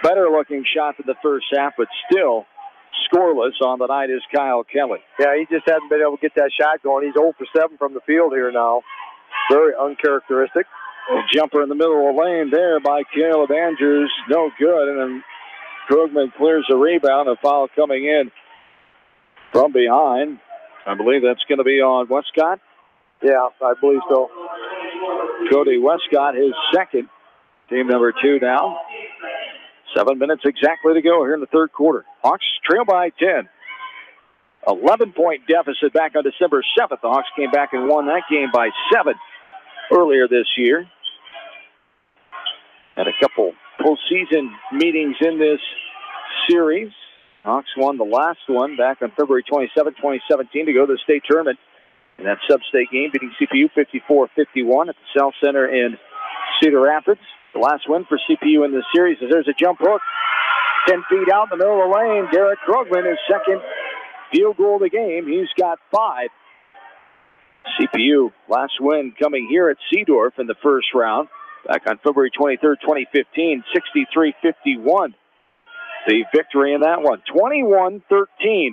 Better looking shot than the first half, but still scoreless on the night is Kyle Kelly. Yeah, he just hasn't been able to get that shot going. He's 0 for 7 from the field here now. Very uncharacteristic. A jumper in the middle of the lane there by Caleb Andrews. No good. And then Krugman clears the rebound. A foul coming in from behind. I believe that's going to be on Westcott. Yeah, I believe so. Cody Westcott, his second. Team number 2 now. 7 minutes exactly to go here in the third quarter. Hawks trail by 10. 11-point deficit back on December 7th. The Hawks came back and won that game by 7 earlier this year. Had a couple postseason meetings in this series. Hawks won the last one back on February 27, 2017 to go to the state tournament. In that sub-state game, beating CPU 54-51 at the South Center in Cedar Rapids. The last win for CPU in the series is there's a jump hook. 10 feet out in the middle of the lane. Derek Krugman, his second field goal of the game. He's got 5. CPU last win coming here at Seedorf in the first round. Back on February 23rd, 2015, 63-51. The victory in that one. 21-13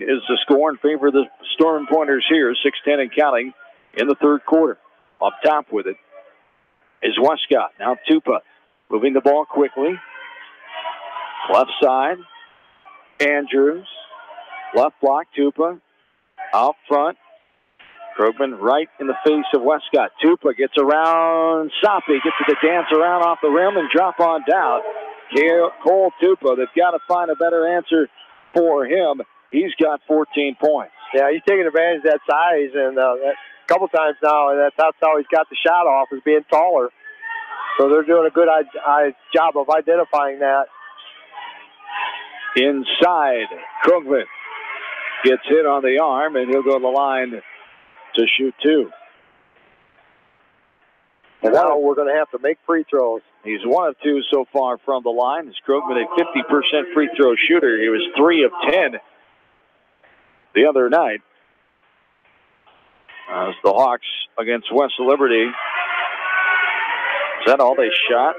is the score in favor of the Storm Pointers here. 6:10 and counting in the third quarter. Up top with it is Westcott. Now Tupa moving the ball quickly. Left side. Andrews. Left block, Tupa. Out front. Krugman right in the face of Westcott. Tupa gets around Soppy. Gets to the dance around off the rim and drop on down. Cole Tupa, they've got to find a better answer for him. He's got 14 points. Yeah, he's taking advantage of that size, and a couple times now, and that's how he's got the shot off, is being taller. So they're doing a good job of identifying that. Inside, Krugman gets hit on the arm, and he'll go to the line to shoot 2. And now we're going to have to make free throws. He's 1 of 2 so far from the line. As Krugman, a 50% free throw shooter. He was 3 of 10 the other night. As the Hawks against West Liberty. Is that all they shot?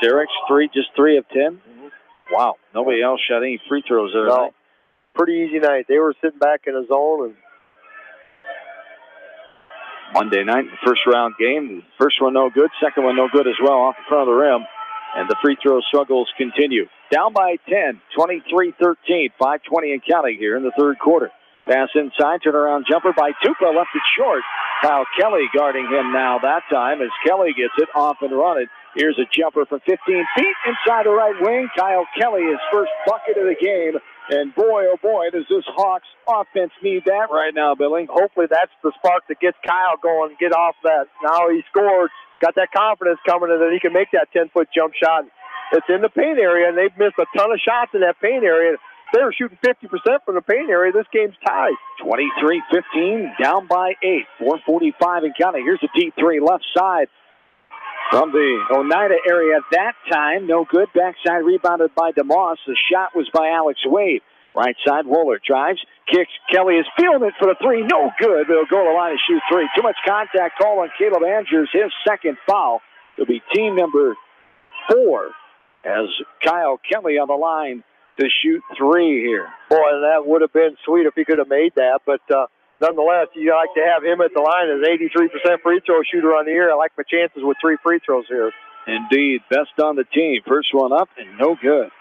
Derek's just 3 of 10? Mm-hmm. Wow. Nobody else shot any free throws there tonight. Pretty easy night. They were sitting back in a zone. And Monday night, first round game. First one no good, second one no good as well off the front of the rim. And the free throw struggles continue. Down by 10, 23-13, 5:20 and counting here in the third quarter. Pass inside, turnaround jumper by Tupa, left it short. Kyle Kelly guarding him now that time as Kelly gets it off and running. Here's a jumper from 15 feet inside the right wing. Kyle Kelly, his first bucket of the game. And boy, oh boy, does this Hawks offense need that right now, Billy. Hopefully that's the spark that gets Kyle going and get off that. Now he scored, got that confidence coming in that he can make that 10-foot jump shot. It's in the paint area, and they've missed a ton of shots in that paint area. They were shooting 50% from the paint area. This game's tied. 23-15, down by 8. 4:45 and counting. Here's a deep 3 left side from the Oneida area that time. No good. Backside rebounded by DeMoss. The shot was by Alex Wade. Right side, Wohler drives, kicks. Kelly is feeling it for the 3. No good. They'll go to the line and shoot 3. Too much contact call on Caleb Andrews. His second foul. It'll be team number 4 as Kyle Kelly on the line to shoot 3 here. Boy, that would have been sweet if he could have made that, but nonetheless, you like to have him at the line as 83% free throw shooter on the year. I like my chances with 3 free throws here. Indeed, best on the team. First one up and no good.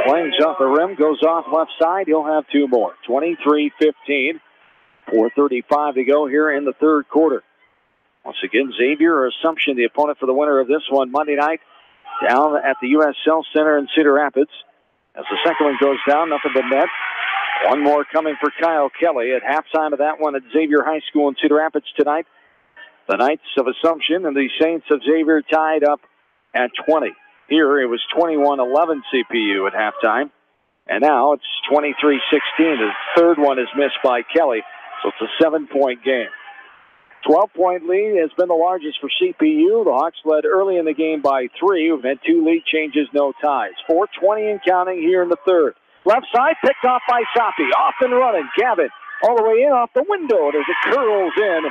Flings off the rim, goes off left side. He'll have 2 more. 23-15. 4:35 to go here in the third quarter. Once again, Xavier or Assumption, the opponent for the winner of this one Monday night down at the U.S. Health Center in Cedar Rapids. As the second one goes down, nothing but net. One more coming for Kyle Kelly at halftime of that one at Xavier High School in Cedar Rapids tonight. The Knights of Assumption and the Saints of Xavier tied up at 20. Here it was 21-11 CPU at halftime. And now it's 23-16. The third one is missed by Kelly, so it's a 7-point game. 12-point lead has been the largest for CPU. The Hawks led early in the game by 3. We've had 2 lead changes, no ties. 4:20 and counting here in the third. Left side picked off by Soppe. Off and running. Gavin all the way in off the window as it curls in.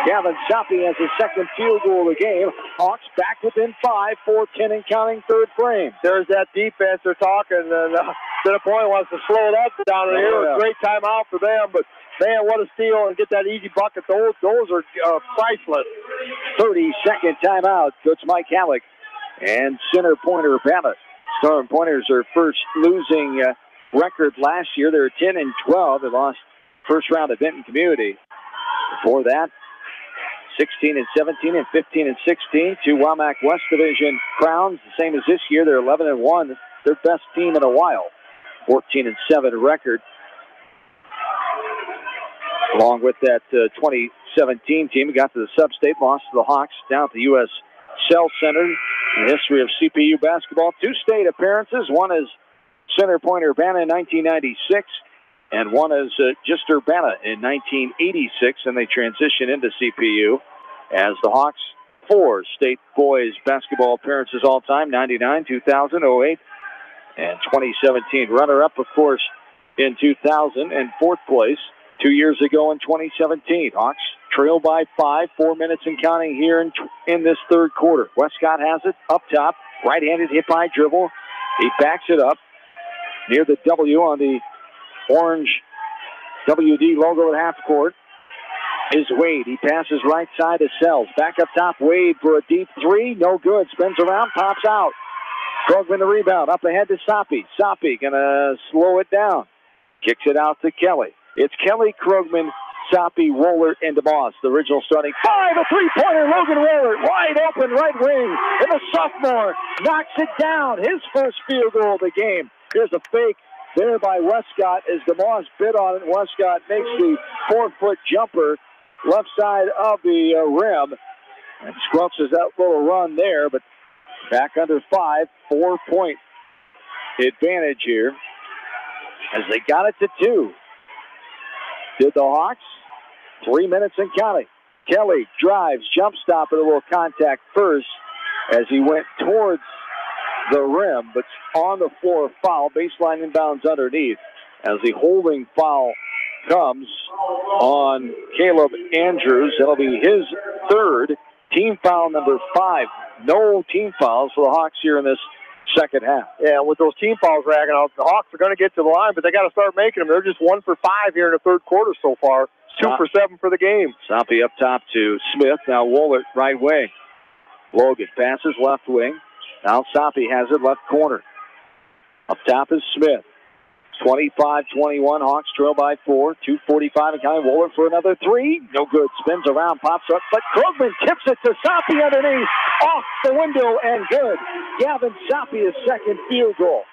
Gavin Soppe has his second field goal of the game. Hawks back within 5, 4:10 and counting third frame. There's that defense they're talking, and Center Point wants to slow that down here. Great timeout for them, but man, what a steal and get that easy bucket. Those are priceless. 30-second timeout. Coach Mike Halleck and Center Point-Urbana. Storm Pointers are first losing record last year. They were 10-12. They lost first round of Benton Community. Before that, 16-17 and 15-16. 2 WAMAC West Division crowns, the same as this year. They're 11-1. Their best team in a while. 14-7 record. Along with that 2017 team, we got to the sub-state, lost to the Hawks down at the U.S. Shell Center. In the history of CPU basketball, 2 state appearances. One is Center Point-Urbana in 1996, and one is just Urbana in 1986, and they transition into CPU as the Hawks 4 state boys basketball appearances all time, 99, 2000, 08, and 2017. Runner-up, of course, in 2000 and 4th place 2 years ago in 2017. Hawks trail by 5, 4 minutes and counting here in this third quarter. Westcott has it up top, right-handed hip-high dribble. He backs it up near the W on the orange WD logo at half court is Wade. He passes right side to Sells. Back up top, Wade for a deep 3. No good. Spins around, pops out. Krogman the rebound. Up ahead to Soppe. Soppe gonna slow it down. Kicks it out to Kelly. It's Kelly, Krogman, Soppe, Wohlert, and DeMoss. The original starting 5. A 3-pointer. Logan Wohlert wide open right wing. And the sophomore knocks it down. His first field goal of the game. Here's a fake there by Westcott as DeMoss bid on it. Westcott makes the 4-foot jumper left side of the rim and squelches that little run there, but back under 5, 4-point advantage here as they got it to 2. Did the Hawks? 3 minutes and counting. Kelly drives, jump stop, and a little contact first as he went towards the rim, but on the floor, foul, baseline inbounds underneath as the holding foul comes on Caleb Andrews. That'll be his third, team foul number 5. No team fouls for the Hawks here in this second half. Yeah, with those team fouls racking out, the Hawks are going to get to the line, but they got to start making them. They're just 1 for 5 here in the third quarter so far. 2 for 7 for the game. Soppe up top to Smith. Now Wohlert right wing. Logan passes left wing. Now Soppe has it left corner. Up top is Smith. 25-21. Hawks trail by 4. 2:45 and counting. Wohlert for another 3. No good. Spins around, pops up, but Krogman tips it to Soppe underneath. Off the window and good. Gavin Soppe, his second field goal.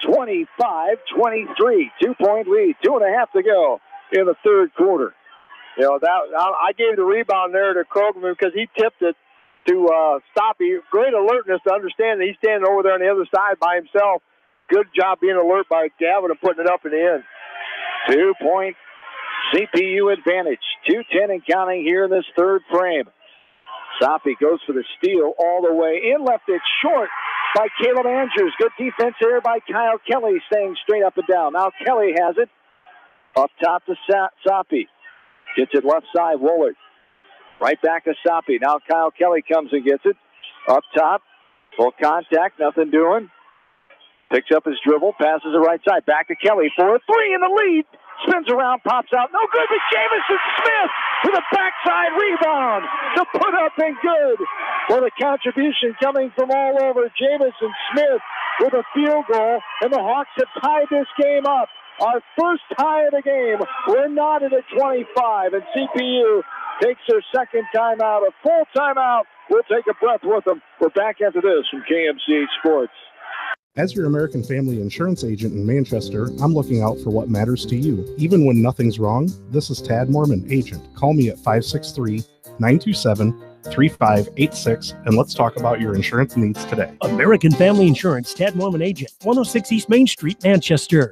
25-23. 2-point lead. 2.5 to go in the third quarter. You know, I gave the rebound there to Krogman because he tipped it to Soppe. Great alertness to understand that he's standing over there on the other side by himself. Good job being alert by Gavin and putting it up in the end. 2-point CPU advantage. 2:10 and counting here in this third frame. Soppe goes for the steal all the way in. Left it short by Caleb Andrews. Good defense here by Kyle Kelly, staying straight up and down. Now Kelly has it. Up top to Soppe. Gets it left side, Wohlert. Right back to Soppe. Now Kyle Kelly comes and gets it. Up top. Full contact, nothing doing. Picks up his dribble, passes the right side. Back to Kelly for a 3 in the lead. Spins around, pops out. No good, but Jamison Smith with a backside rebound. The put up and good. Well, the contribution coming from all over. Jamison Smith with a field goal, and the Hawks have tied this game up. Our first tie of the game. We're knotted at 25, and CPU takes their second timeout, a full timeout. We'll take a breath with them. We're back after this from KMCH Sports. As your American Family Insurance agent in Manchester, I'm looking out for what matters to you. Even when nothing's wrong, this is Tad Mormon, agent. Call me at 563-927-3586, and let's talk about your insurance needs today. American Family Insurance, Tad Mormon agent, 106 East Main Street, Manchester.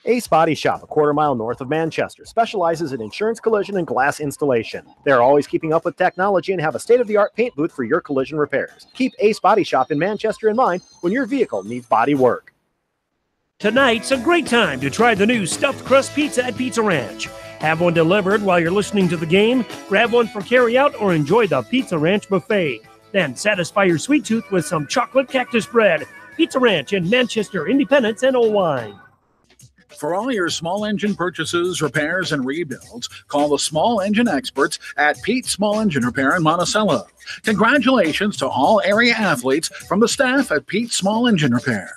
Ace Body Shop, a quarter-mile north of Manchester, specializes in insurance, collision, and glass installation. They are always keeping up with technology and have a state-of-the-art paint booth for your collision repairs. Keep Ace Body Shop in Manchester in mind when your vehicle needs body work. Tonight's a great time to try the new stuffed crust pizza at Pizza Ranch. Have one delivered while you're listening to the game, grab one for carry-out, or enjoy the Pizza Ranch buffet. Then satisfy your sweet tooth with some chocolate cactus bread. Pizza Ranch in Manchester, Independence, and Old Line. For all your small engine purchases, repairs, and rebuilds, call the small engine experts at Pete Small Engine Repair in Monticello. Congratulations to all area athletes from the staff at Pete Small Engine Repair.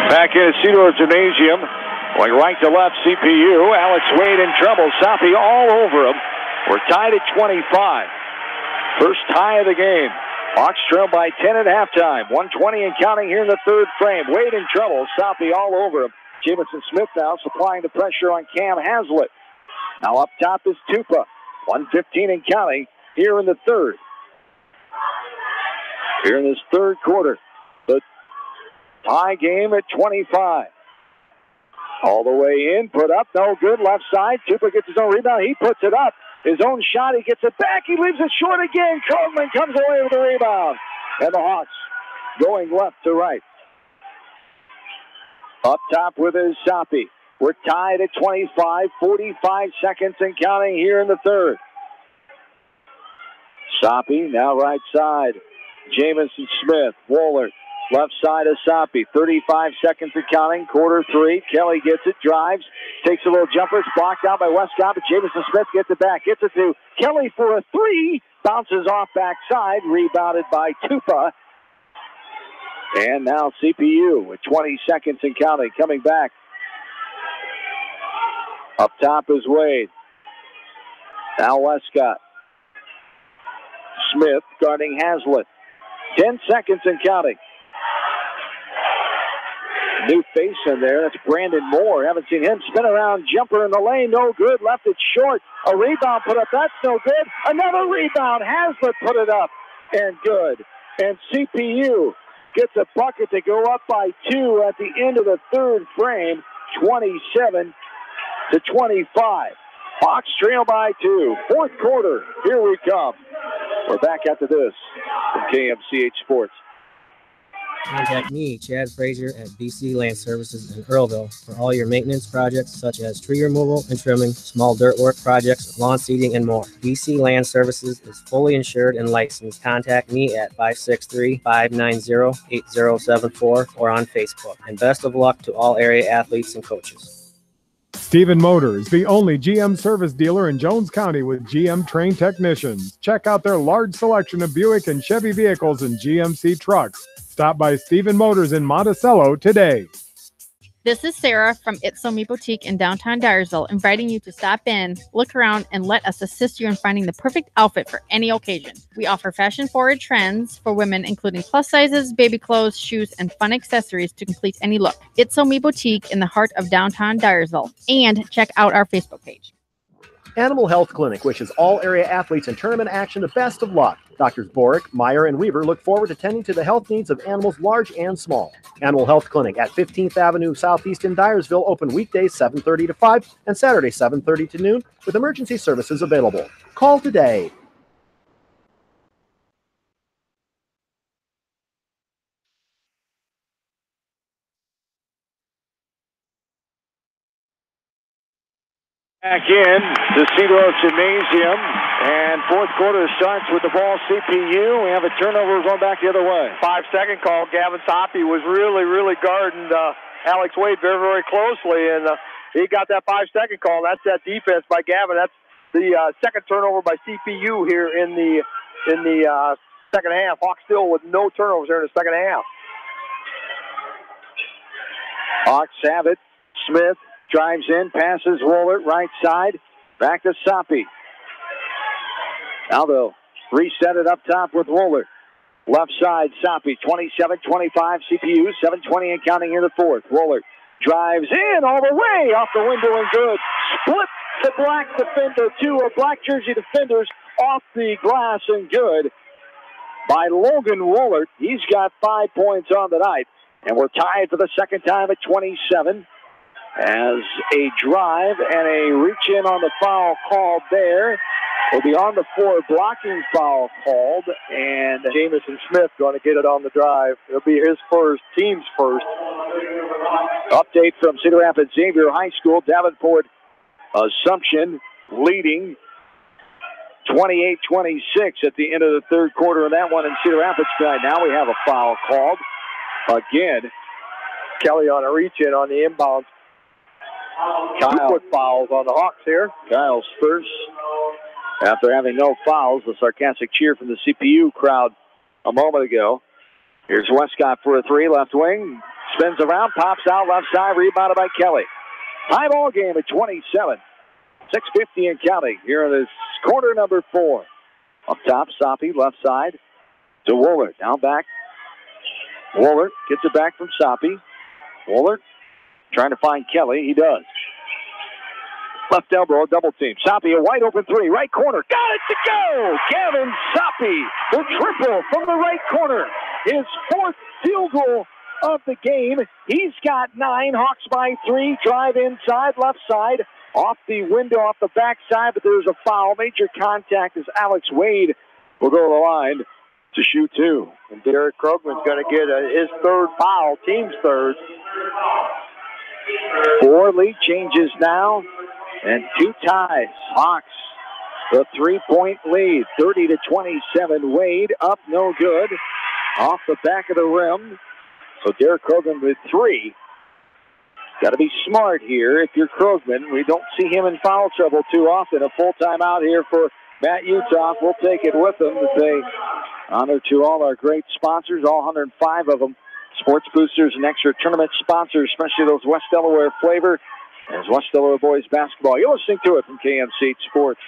Back in Cedar Gymnasium. Going right to left, CPU. Alex Wade in trouble. Soppy all over him. We're tied at 25. First tie of the game. Hawks trail by 10 at halftime. 1:20 and counting here in the third frame. Wade in trouble. Soppy all over him. Jamison Smith now supplying the pressure on Cam Haslett. Now up top is Tupa. 1:15 and counting here in the third. Here in this third quarter. The tie game at 25. All the way in, put up, no good, left side. Tupa gets his own rebound, he puts it up. His own shot, he gets it back, he leaves it short again. Coleman comes away with the rebound. And the Hawks going left to right. Up top with his Soppy. We're tied at 25, 45 seconds and counting here in the third. Soppy, now right side. Jamison Smith, Wohlert. Left side of Soppy, 35 seconds and counting, quarter three. Kelly gets it, drives, takes a little jumper. It's blocked out by Westcott, but Jamison Smith gets it back. Gets it to Kelly for a three. Bounces off backside, rebounded by Tupa. And now CPU with 20 seconds and counting, coming back. Up top is Wade. Now Westcott. Smith guarding Haslett. 10 seconds and counting. New face in there. That's Brandon Moore. Haven't seen him. Spin around jumper in the lane. No good. Left it short. A rebound put up. That's no good. Another rebound. Haslett put it up. And good. And CPU gets a bucket to go up by 2 at the end of the third frame. 27-25. Hawks trail by 2. Fourth quarter. Here we come. We're back after this from KMCH Sports. Contact me, Chad Frazier, at BC Land Services in Earlville for all your maintenance projects such as tree removal and trimming, small dirt work projects, lawn seeding, and more. BC Land Services is fully insured and licensed. Contact me at 563-590-8074 or on Facebook. And best of luck to all area athletes and coaches. Stephen Motors, the only GM service dealer in Jones County with GM trained technicians. Check out their large selection of Buick and Chevy vehicles and GMC trucks. Stop by Stephen Motors in Monticello today. This is Sarah from It's So Me Boutique in downtown Dyersville, inviting you to stop in, look around, and let us assist you in finding the perfect outfit for any occasion. We offer fashion-forward trends for women, including plus sizes, baby clothes, shoes, and fun accessories to complete any look. It's So Me Boutique in the heart of downtown Dyersville. And check out our Facebook page. Animal Health Clinic wishes all area athletes in tournament action the best of luck. Doctors Borick, Meyer, and Weaver look forward to tending to the health needs of animals large and small. Animal Health Clinic at 15th Avenue Southeast in Dyersville, open weekdays 7:30 to 5 and Saturdays 7:30 to noon with emergency services available. Call today. Back in the Cedar Gymnasium, and fourth quarter starts with the ball CPU. We have a turnover going back the other way. 5-second call. Gavin Soppy was really guarding Alex Wade very closely, and he got that 5-second call. That's that defense by Gavin. That's the second turnover by CPU here in the second half. Hawks still with no turnovers here in the second half. Hawks have it. Smith drives in, passes Woolert right side. Back to Soppy. Now they'll reset it up top with Woolert. Left side, Soppy, 27-25, CPU, 7:20 and counting in the fourth. Woolert drives in all the way off the window and good. Split the black defender, two black jersey defenders off the glass and good by Logan Woolert. He's got 5 points on the night. And we're tied for the second time at 27 as a drive and a reach in on the foul called there. Will be on the floor, blocking foul called, and Jamison Smith going to get it on the drive. It'll be his first, team's first. Update from Cedar Rapids Xavier High School. Davenport Assumption leading 28-26 at the end of the third quarter of that one in Cedar Rapids tonight. Now we have a foul called again. Kelly on a reach in on the inbound. Kyle. 2-foot fouls on the Hawks here. Kyle's first. After having no fouls, the sarcastic cheer from the CPU crowd a moment ago. Here's Westcott for a three, left wing. Spins around, pops out left side, rebounded by Kelly. High ball game at 27. 6:50 and counting here in this quarter number 4. Up top, Soppy, left side to Woolert. Now back. Woolert gets it back from Soppy. Woolert trying to find Kelly. He does. Left elbow, double team. Soppy, a wide open three, right corner. Got it to go! Gavin Soppy, the triple from the right corner. His fourth field goal of the game. He's got 9. Hawks by 3. Drive inside, left side. Off the window, off the backside, but there's a foul. Major contact as Alex Wade will go to the line to shoot 2. And Derek Krogman's going to get his third foul, team's third. 4 lead changes now. And 2 ties. Hawks, the 3-point lead, 30-27. Wade up, no good. Off the back of the rim. So Derek Krogman with 3. Got to be smart here if you're Krogman. We don't see him in foul trouble too often. A full timeout here for Matt Uthoff. We'll take it with him to say honor to all our great sponsors, all 105 of them. Sports boosters and extra tournament sponsors, especially those West Delaware flavor. As West Delaware boys basketball. You're listening to it from KMC Sports.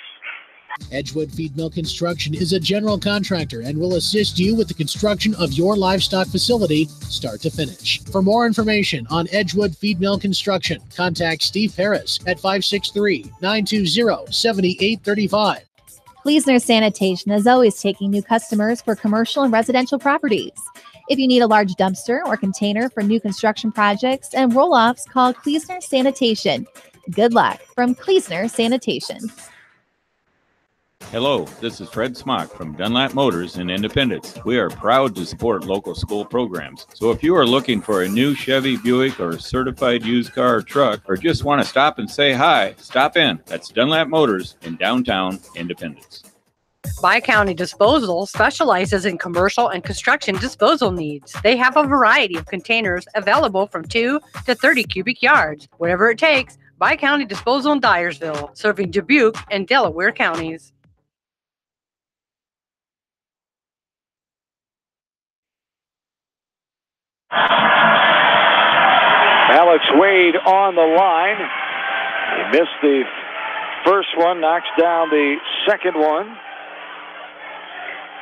Edgewood Feed Mill Construction is a general contractor and will assist you with the construction of your livestock facility, start to finish. For more information on Edgewood Feed Mill Construction, contact Steve Paris at 563-920-7835. Kleesner Sanitation is always taking new customers for commercial and residential properties. If you need a large dumpster or container for new construction projects and roll-offs, call Kleesner Sanitation. Good luck from Kleesner Sanitation. Hello, this is Fred Smock from Dunlap Motors in Independence. We are proud to support local school programs. So if you are looking for a new Chevy, Buick, or certified used car or truck, or just want to stop and say hi, stop in. That's Dunlap Motors in downtown Independence. Bi-County Disposal specializes in commercial and construction disposal needs. They have a variety of containers available from 2 to 30 cubic yards. Whatever it takes, Bi-County Disposal in Dyersville, serving Dubuque and Delaware counties. Alex Wade on the line. He missed the first one, knocks down the second one.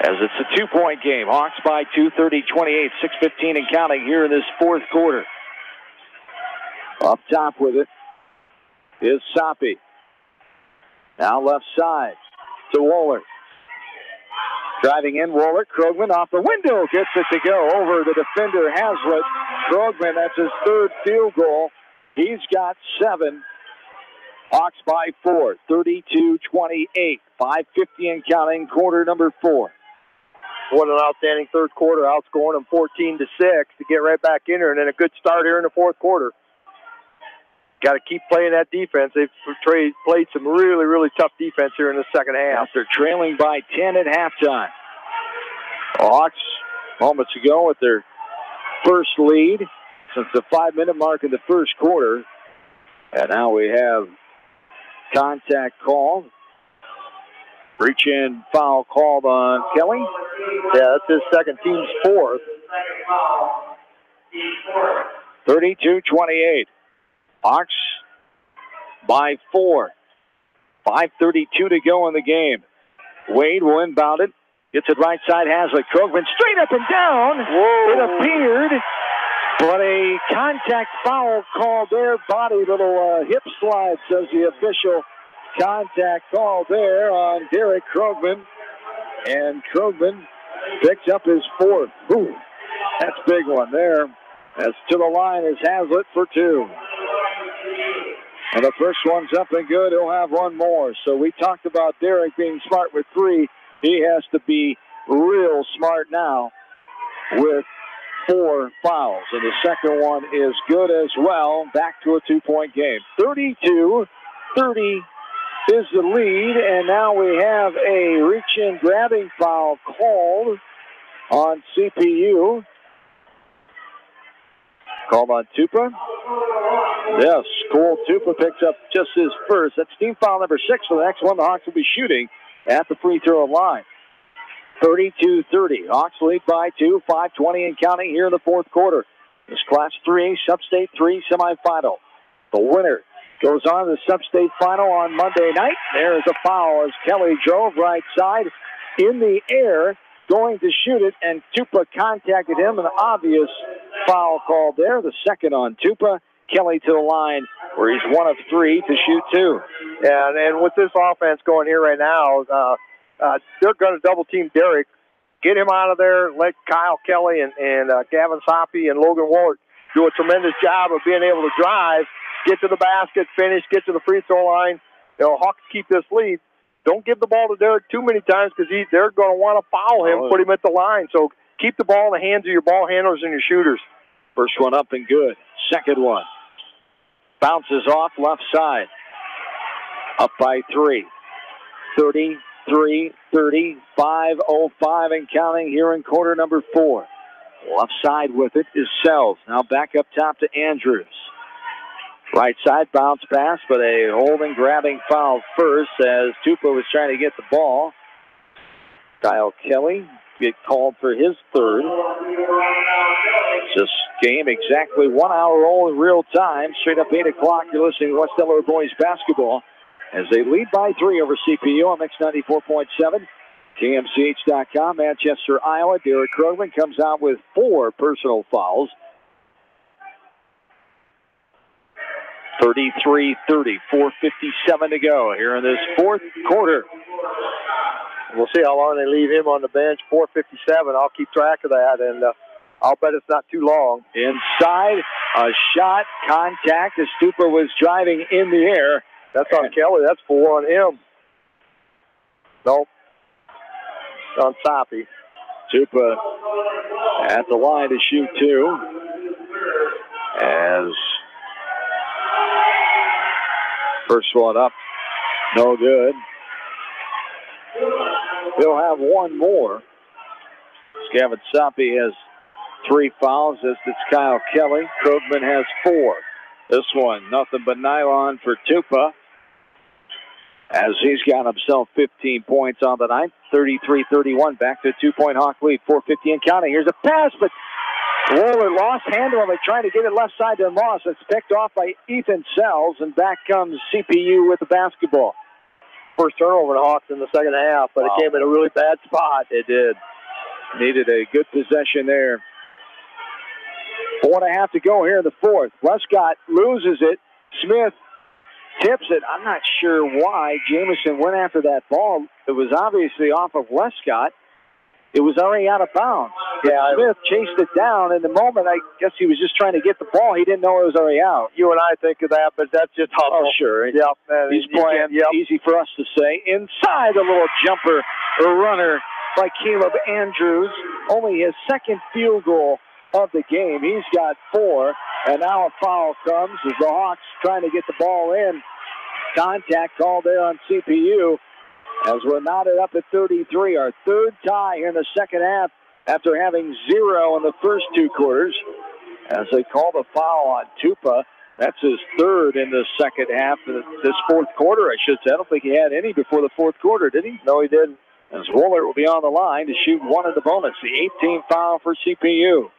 As it's a 2-point game. Hawks by 2, 30-28, 6:15 and counting here in this fourth quarter. Up top with it is Soppy. Now left side to Woolert. Driving in, Woolert. Krogman off the window. Gets it to go over the defender, Hazlitt. Krogman, that's his third field goal. He's got 7. Hawks by 4, 32-28. 5:50 and counting, quarter number 4. What an outstanding third quarter, outscoring them 14-6 to get right back in there, and then a good start here in the fourth quarter. Got to keep playing that defense. They've played some really, really tough defense here in the second half. After trailing by 10 at halftime. The Hawks, moments ago, with their first lead since the 5-minute mark in the first quarter. And now we have contact called Reach-in foul called on Kelly. Yeah, that's his second, team's fourth. 32-28. Hawks by 4. 5:32 to go in the game. Wade will inbound it. Gets it right side, Hazlitt. Krogman straight up and down. Whoa. It appeared, but a contact foul called there. Body, little hip slide, says the official. Contact call there on Derek Krogman. And Krogman picks up his fourth. Ooh, that's a big one there. As to the line is Hazlitt for 2. And the first one's up and good. He'll have one more. So we talked about Derek being smart with 3. He has to be real smart now with 4 fouls. And the second one is good as well. Back to a 2-point game. 32-30 is the lead. And now we have a reach-in grabbing foul called on CPU. Called on Tupa. Yes, Cole Tupa picks up just his first. That's team foul number 6 for the next one. The Hawks will be shooting at the free throw line. 32-30. Hawks lead by 2. 5:20 and counting here in the fourth quarter. This Class 3A Sub-State 3 semifinal. The winner goes on to the Sub-State final on Monday night. There's a foul as Kelly drove right side in the air, going to shoot it, and Tupa contacted him. An obvious foul called there. The second on Tupa. Kelly to the line where he's 1 of 3 to shoot 2. Yeah, and with this offense going here right now, they're going to double team Derek, get him out of there, let Kyle Kelly and Gavin Soppe and Logan Ward do a tremendous job of being able to drive, get to the basket, finish, get to the free throw line. You know, Hawks keep this lead. Don't give the ball to Derek too many times because they're going to want to foul him, put him at the line. So keep the ball in the hands of your ball handlers and your shooters. First one up and good. Second one. Bounces off left side. Up by 3. 33-30. 5:05 and counting here in quarter number 4. Left side with it is Sells. Now back up top to Andrews. Right side bounce pass, but a holding, grabbing foul first as Tupa was trying to get the ball. Kyle Kelly get called for his third. This game exactly 1 hour old in real time. Straight up 8 o'clock. You're listening to West Delaware boys basketball as they lead by 3 over CPU on Mix 94.7. KMCH.com, Manchester, Iowa. Derek Krogman comes out with 4 personal fouls. 33-30, 4:57 to go here in this fourth quarter. We'll see how long they leave him on the bench. 4:57. I'll keep track of that, and I'll bet it's not too long. Inside, a shot, contact as Stupa was driving in the air. That's on Kelly. That's 4 on him. Nope. On Soppe. Stupa at the line to shoot 2. As first one up, no good. He'll have one more. Gavin Soppe has 3 fouls. It's Kyle Kelly. Krogman has 4. This one, nothing but nylon for Tupa, as he's got himself 15 points on the night. 33-31, back to a 2-point Hawk lead. 4:50 and counting. Here's a pass, but Waller lost handle. They trying to get it left side to Moss. It's picked off by Ethan Sells, and back comes CPU with the basketball. First turnover in the Hawks in the second half, but it came in a really bad spot. It did. Needed a good possession there. 4.5 to go here in the fourth. Westcott loses it. Smith tips it. I'm not sure why Jamison went after that ball. It was obviously off of Westcott. It was already out of bounds. Yeah, Smith chased it down. In the moment, I guess he was just trying to get the ball. He didn't know it was already out. You and I think of that, but that's just hustle. Oh, sure. Yep. He's playing. Easy for us to say. Inside, a little jumper or runner by Caleb Andrews. Only his second field goal of the game. He's got 4, and now a foul comes as the Hawks trying to get the ball in. Contact called there on CPU as we're knotted up at 33. Our third tie here in the second half after having 0 in the first 2 quarters. As they call the foul on Tupa, That's his third in the second half of this fourth quarter, I should say. I don't think he had any before the fourth quarter, did he? No, he didn't. As Woolert will be on the line to shoot one in the bonus, the 18th foul for CPU.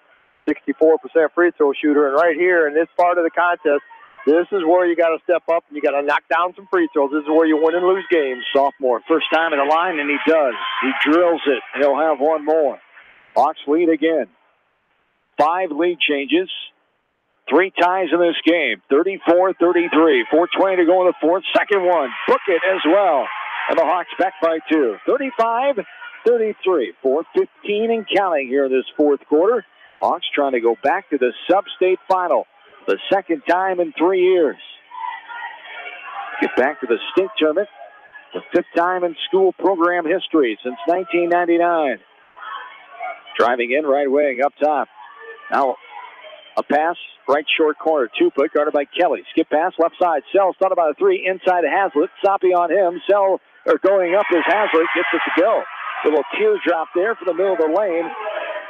64% free throw shooter, and right here in this part of the contest, this is where you got to step up and you got to knock down some free throws. This is where you win and lose games. Sophomore, first time in the line, and he does. He drills it. He'll have one more. Hawks lead again. 5 lead changes. 3 ties in this game. 34-33. 4:20 to go in the fourth. Second one. Book it as well. And the Hawks back by 2. 35-33. 4:15 and counting here in this fourth quarter. Hawks trying to go back to the sub-state final. The second time in 3 years. Get back to the state tournament. The 5th time in school program history since 1999. Driving in, right wing, up top. Now a pass, right short corner. Tupa guarded by Kelly. Skip pass, left side. Sells, thought about a 3 inside to Hazlitt. Soppy on him. Sell, or going up is Hazlitt. Gets it to go. Little teardrop there for the middle of the lane.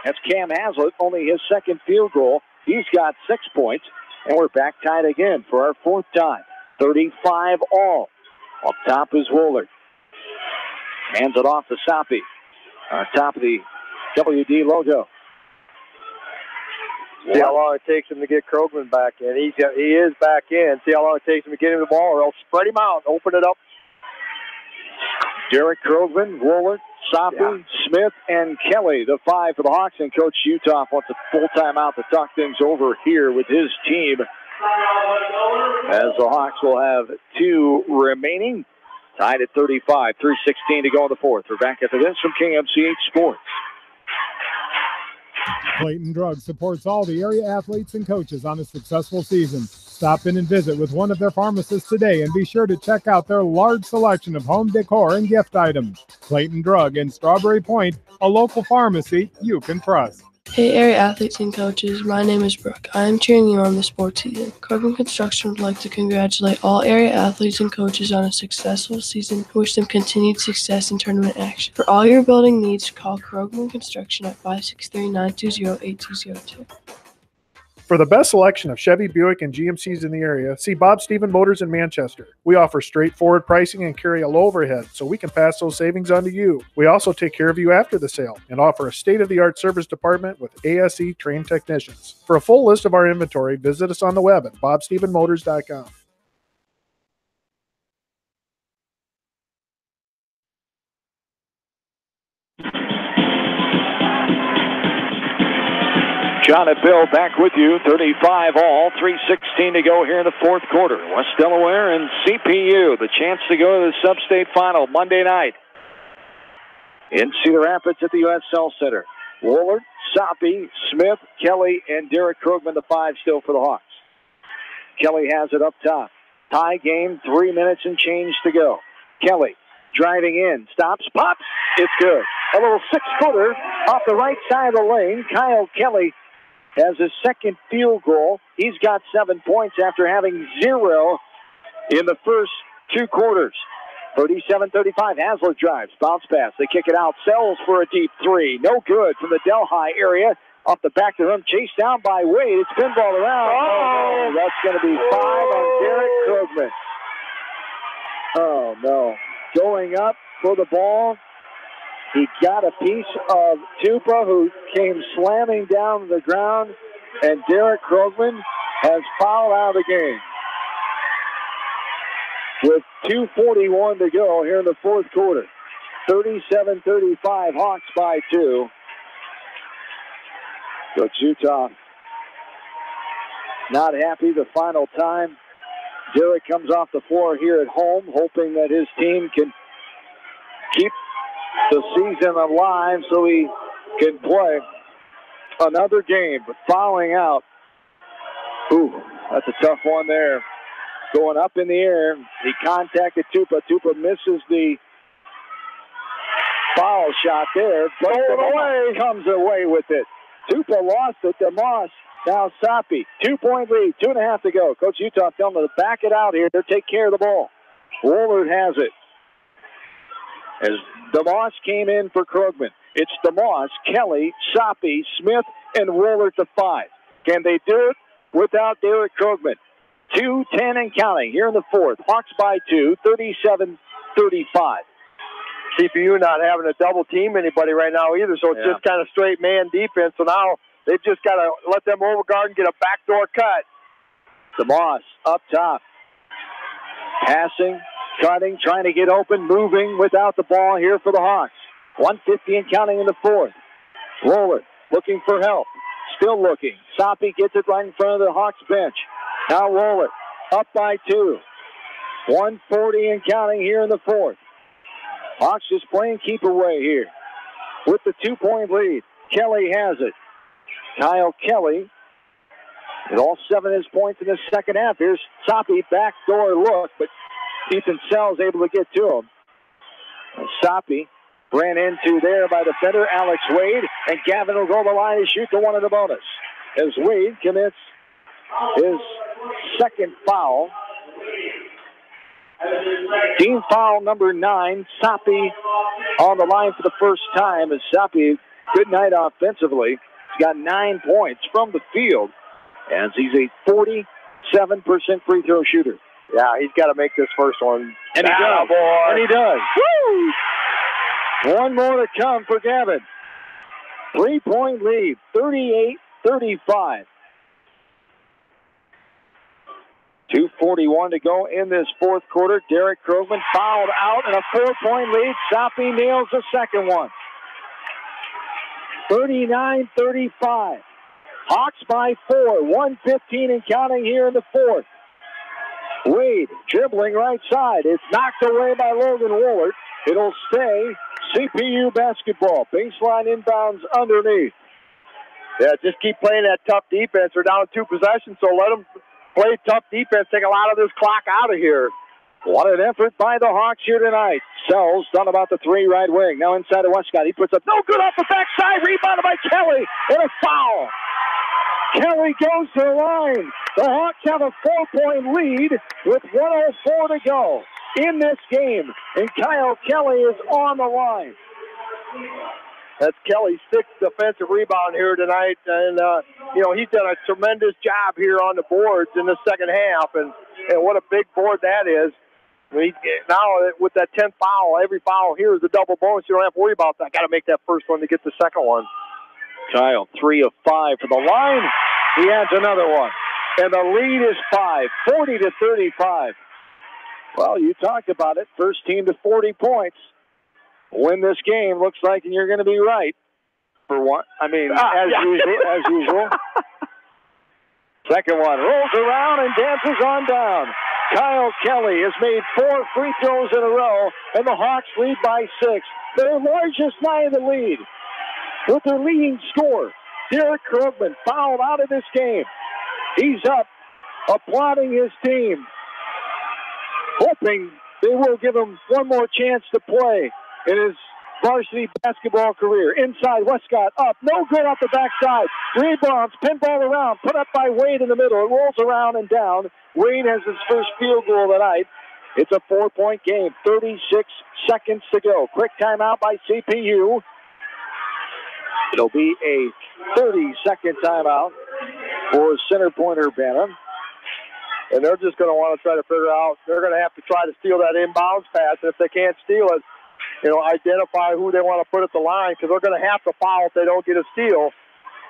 That's Cam Hazlitt, only his second field goal. He's got 6 points. And we're back tied again for our 4th time. 35 all. Up top is Woolert. Hands it off to Soppy. On top of the WD logo. See how long it takes him to get Krogman back in. He is back in. See how long it takes him to get him the ball, or else spread him out, open it up. Derek Krogman, Woolert, Soppy, Smith, and Kelly, the 5 for the Hawks. And Coach Uthoff wants a full timeout to talk things over here with his team. As the Hawks will have 2 remaining. Tied at 35, 3:16 to go in the fourth. We're back after this from KMCH Sports. Clayton Drug supports all the area athletes and coaches on a successful season. Stop in and visit with one of their pharmacists today and be sure to check out their large selection of home decor and gift items. Clayton Drug in Strawberry Point, a local pharmacy you can trust. Hey area athletes and coaches, my name is Brooke. I am cheering you on the sports season. Krogman Construction would like to congratulate all area athletes and coaches on a successful season and wish them continued success in tournament action. For all your building needs, call Krogman Construction at 563-920-8202. For the best selection of Chevy, Buick, and GMCs in the area, see Bob Stephen Motors in Manchester. We offer straightforward pricing and carry a low overhead, so we can pass those savings on to you. We also take care of you after the sale and offer a state-of-the-art service department with ASE trained technicians. For a full list of our inventory, visit us on the web at bobstephenmotors.com. John and Bill back with you. 35 all, 3:16 to go here in the fourth quarter. West Delaware and CPU, the chance to go to the sub-state final Monday night in Cedar Rapids at the U.S. Cell Center. Woolert, Soppy, Smith, Kelly, and Derek Krogman, the 5 still for the Hawks. Kelly has it up top. Tie game, 3 minutes and change to go. Kelly driving in, stops, pops, it's good. A little 6-footer off the right side of the lane. Kyle Kelly has his second field goal. He's got 7 points after having 0 in the first 2 quarters. 37-35, Hazlitt drives, bounce pass, they kick it out, Sells for a deep 3. No good from the Delhi area. Off the back of him, chased down by Wade. It's pinballed around. Oh, that's going to be 5 on Derek Krogman. Oh, no. Going up for the ball. He got a piece of Tupa, who came slamming down to the ground, and Derek Krogman has fouled out of the game. With 2:41 to go here in the fourth quarter. 37-35, Hawks by 2. Coach Utah not happy the final time. Derek comes off the floor here at home, hoping that his team can keep the season alive so he can play another game. But fouling out, ooh, that's a tough one there. Going up in the air, he contacted Tupa. Tupa misses the foul shot there, but away comes away with it. Tupa lost it to Moss. Now Soppy, 2-point lead, 2.5 to go. Coach Utah telling them to back it out here. They'll take care of the ball. Woolert has it. As DeMoss came in for Krogman, it's DeMoss, Kelly, Soppy, Smith, and Woolert the 5. Can they do it without Derek Krogman? 2:10 and counting here in the fourth. Hawks by 2, 37-35. CPU not having to double team anybody right now either, so it's just kind of straight man defense. So now they've just got to let them overguard and get a backdoor cut. DeMoss up top. Passing, cutting, trying to get open, moving without the ball here for the Hawks. 1:50 and counting in the fourth. Roller looking for help. Still looking. Soppy gets it right in front of the Hawks bench. Now Roller up by 2. 1:40 and counting here in the fourth. Hawks just playing keep away here with the 2-point lead. Kelly has it. Kyle Kelly with all 7 of his points in the second half. Here's Soppy, backdoor look, but Ethan Sells able to get to him. Soppy ran into there by defender Alex Wade, and Gavin will go to the line and shoot the one in the bonus. As Wade commits his second foul. Team foul number 9. Soppy on the line for the first time. As Soppy, good night offensively. He's got 9 points from the field, as he's a 47% free throw shooter. Yeah, he's got to make this first one. And he does. Boy. And he does. Woo! One more to come for Gavin. 3-point lead, 38-35. 2:41 to go in this fourth quarter. Derek Krogman fouled out, and a 4-point lead. Soppy nails the second one. 39-35. Hawks by 4. 1:15 and counting here in the fourth. Wade dribbling right side. It's knocked away by Logan Woolard. It'll stay CPU basketball. Baseline inbounds underneath. Yeah, just keep playing that tough defense. They're down 2 possessions, so let them play tough defense, take a lot of this clock out of here. What an effort by the Hawks here tonight. Sells done about the 3 right wing. Now inside to Westcott. He puts up no good off the backside. Rebounded by Kelly. And a foul. Kelly goes to the line. The Hawks have a 4-point lead with 1:04 to go in this game. And Kyle Kelly is on the line. That's Kelly's 6th defensive rebound here tonight. And, he's done a tremendous job here on the boards in the second half. And what a big board that is. Now, with that 10th foul, every foul here is a double bonus. You don't have to worry about that. Got to make that first one to get the second one. Kyle, 3 of 5 for the line. He adds another one. And the lead is 5, 40-35. Well, you talked about it. First team to 40 points. Win this game, looks like, and you're going to be right. For one, as usual. Second one rolls around and dances on down. Kyle Kelly has made 4 free throws in a row, and the Hawks lead by 6. Their largest night of the lead. With their leading scorer, Derek Krugman, fouled out of this game. He's up, applauding his team, hoping they will give him one more chance to play in his varsity basketball career. Inside, Westcott up, no good off the backside. Rebounds, pinball around, put up by Wade in the middle. It rolls around and down. Wade has his first field goal tonight. It's a 4-point game, 36 seconds to go. Quick timeout by CPU. It'll be a 30-second timeout for Center Point-Urbana. And they're just going to want to try to figure out, they're going to have to try to steal that inbounds pass. And if they can't steal it, identify who they want to put at the line, because they're going to have to foul if they don't get a steal.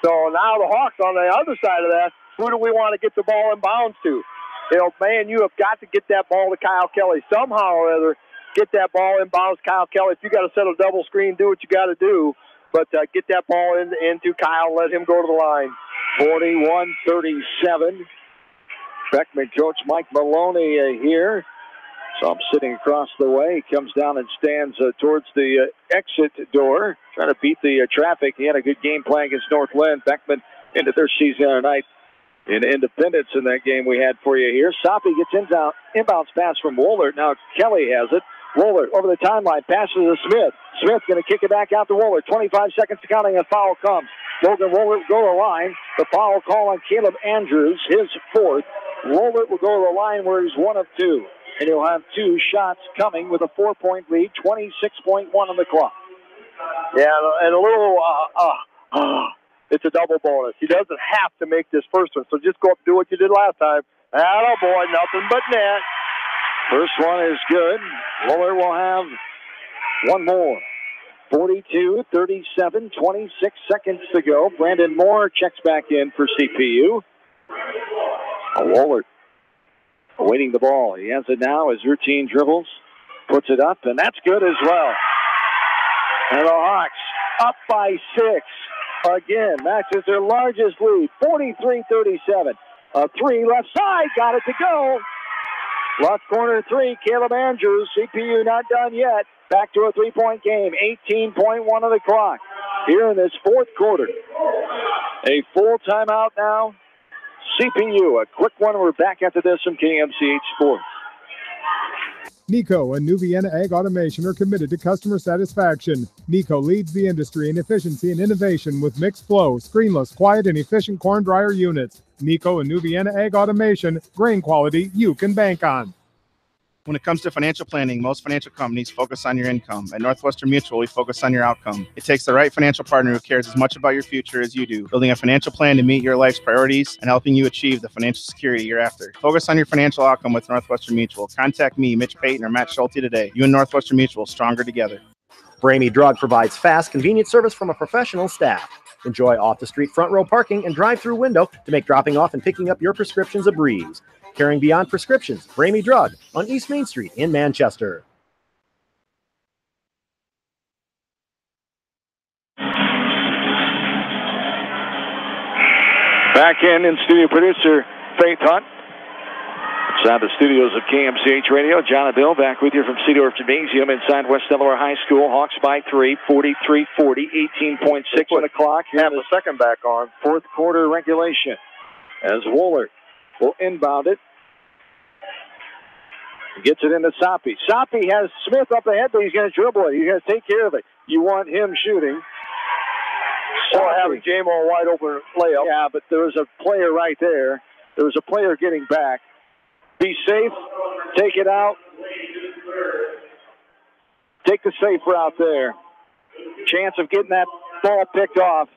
So now the Hawks on the other side of that, who do we want to get the ball inbounds to? You have got to get that ball to Kyle Kelly somehow or other. Get that ball inbounds, Kyle Kelly. If you got to set a double screen, do what you got to do. But get that ball into Kyle, let him go to the line. 41-37. Beckman coach Mike Maloney here. So I'm sitting across the way. He comes down and stands towards the exit door, trying to beat the traffic. He had a good game playing against Northland. Beckman into their season tonight in Independence in that game we had for you here. Soppy gets inbounds pass from Woolard. Now Kelly has it. Woolard over the timeline, passes to Smith. Smith's going to kick it back out to Woolard. 25 seconds to counting, a foul comes. Logan Woolard will go to the line. The foul call on Caleb Andrews, his 4th. Woolard will go to the line where he's 1 of 2. And he'll have 2 shots coming with a 4-point lead, 26.1 on the clock. Yeah, and a little, it's a double bonus. He doesn't have to make this first one, so just go up and do what you did last time. Attaboy, nothing but net. First one is good. Wooler will have one more. 42, 37, 26 seconds to go. Brandon Moore checks back in for CPU. Wooler awaiting the ball. He has it now as routine dribbles. Puts it up, and that's good as well. And the Hawks up by 6. Again, matches their largest lead, 43-37. A 3 left side, got it to go. Left corner 3, Caleb Andrews. CPU not done yet. Back to a 3-point game, 18.1 on the clock here in this fourth quarter. A full timeout now. CPU, a quick one. We're back after this from KMCH Sports. Nico and New Vienna Ag Automation are committed to customer satisfaction. Nico leads the industry in efficiency and innovation with mixed flow, screenless, quiet, and efficient corn dryer units. Nico and New Vienna Ag Automation, grain quality you can bank on. When it comes to financial planning, most financial companies focus on your income. At Northwestern Mutual, we focus on your outcome. It takes the right financial partner who cares as much about your future as you do, building a financial plan to meet your life's priorities and helping you achieve the financial security you're after. Focus on your financial outcome with Northwestern Mutual. Contact me, Mitch Payton, or Matt Schulte today. You and Northwestern Mutual, stronger together. Bramy Drug provides fast, convenient service from a professional staff. Enjoy off-the-street front row parking and drive-through window to make dropping off and picking up your prescriptions a breeze. Caring beyond prescriptions, Bramy Drug on East Main Street in Manchester. Back in studio producer Faith Hunt. Inside the studios of KMCH Radio, John and Bill back with you from Cedar Gymnasium inside West Delaware High School. Hawks by 3, 43-40, 18.6 on the clock. Have a second back on. Fourth quarter regulation as Wooler will inbound it. Gets it into Soppy. Soppy has Smith up ahead, but he's going to dribble it. He's going to take care of it. You want him shooting. Or having J-Mo wide open layup. Yeah, but there's a player right there. There's a player getting back. Be safe. Take it out. Take the safe route there. Chance of getting that ball picked off.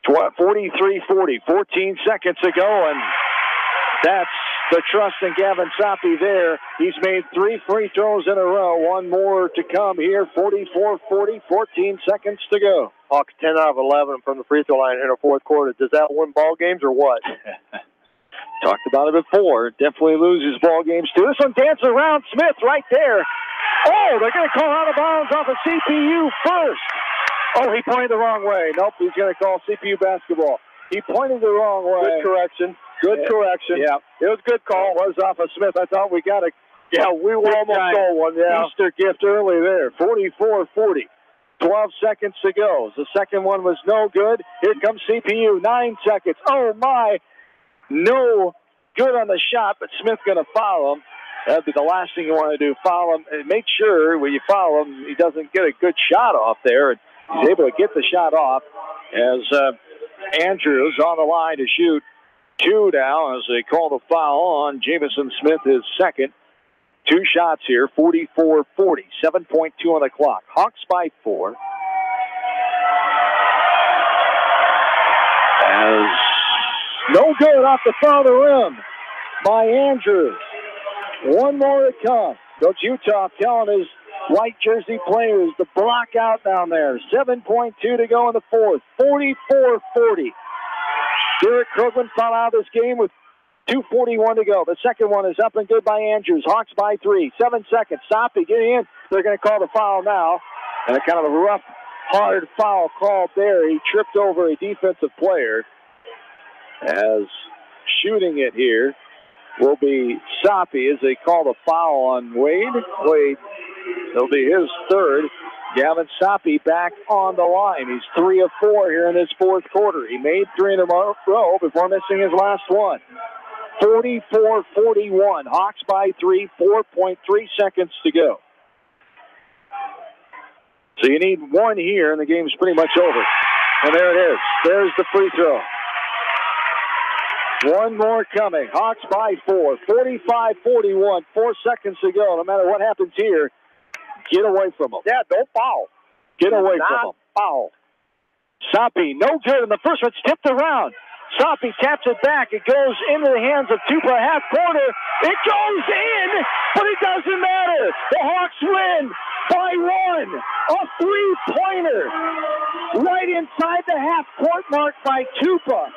43-40. 14 seconds to go, and that's the trust in Gavin Soppy there. He's made 3 free throws in a row. One more to come here. 44-40, 14 seconds to go. Hawks 10 out of 11 from the free throw line in the fourth quarter. Does that win ball games or what? Talked about it before. Definitely loses ball games too. This one dances around. Smith right there. Oh, they're going to call out of bounds off of CPU first. Oh, he pointed the wrong way. Nope, he's going to call CPU basketball. He pointed the wrong way. Good correction. Good correction. Yeah. It was a good call. It was off of Smith. I thought we got a we were almost stole one. Yeah. Easter gift early there. 44-40. 12 seconds to go. The second one was no good. Here comes CPU. 9 seconds. Oh, my. No good on the shot, but Smith going to foul him. That'd be the last thing you want to do. Foul him and make sure when you foul him, he doesn't get a good shot off there. And he's able to get the shot off as Andrews on the line to shoot 2 now as they call the foul on Jamison Smith, his second. 2 shots here, 44-40, 7.2 on the clock. Hawks by 4. As no good off the front of the rim by Andrews. One more to come. Coach Utah telling his white jersey players to block out down there. 7.2 to go in the fourth. 44-40. Derek Krugman fouled out of this game with 2:41 to go. The second one is up and good by Andrews. Hawks by 3. 7 seconds. Soppy getting in. They're going to call the foul now. And a kind of a rough, hard foul called there. He tripped over a defensive player. As shooting it here will be Soppy as they call the foul on Wade. It'll be his third. Gavin Soppy back on the line. He's 3 of 4 here in this fourth quarter. He made 3 in a row before missing his last one. 44-41. Hawks by 3, 4.3 seconds to go. So you need one here, and the game's pretty much over. And there it is. There's the free throw. One more coming. Hawks by 4. 45-41. 4 seconds to go. No matter what happens here, get away from them. Yeah, don't foul. Get away from them. Foul. Soppy, no good. And the first one's tipped around. Soppy taps it back. It goes into the hands of Tupa, half corner. It goes in, but it doesn't matter. The Hawks win by 1. A three-pointer right inside the half-court mark by Tupa.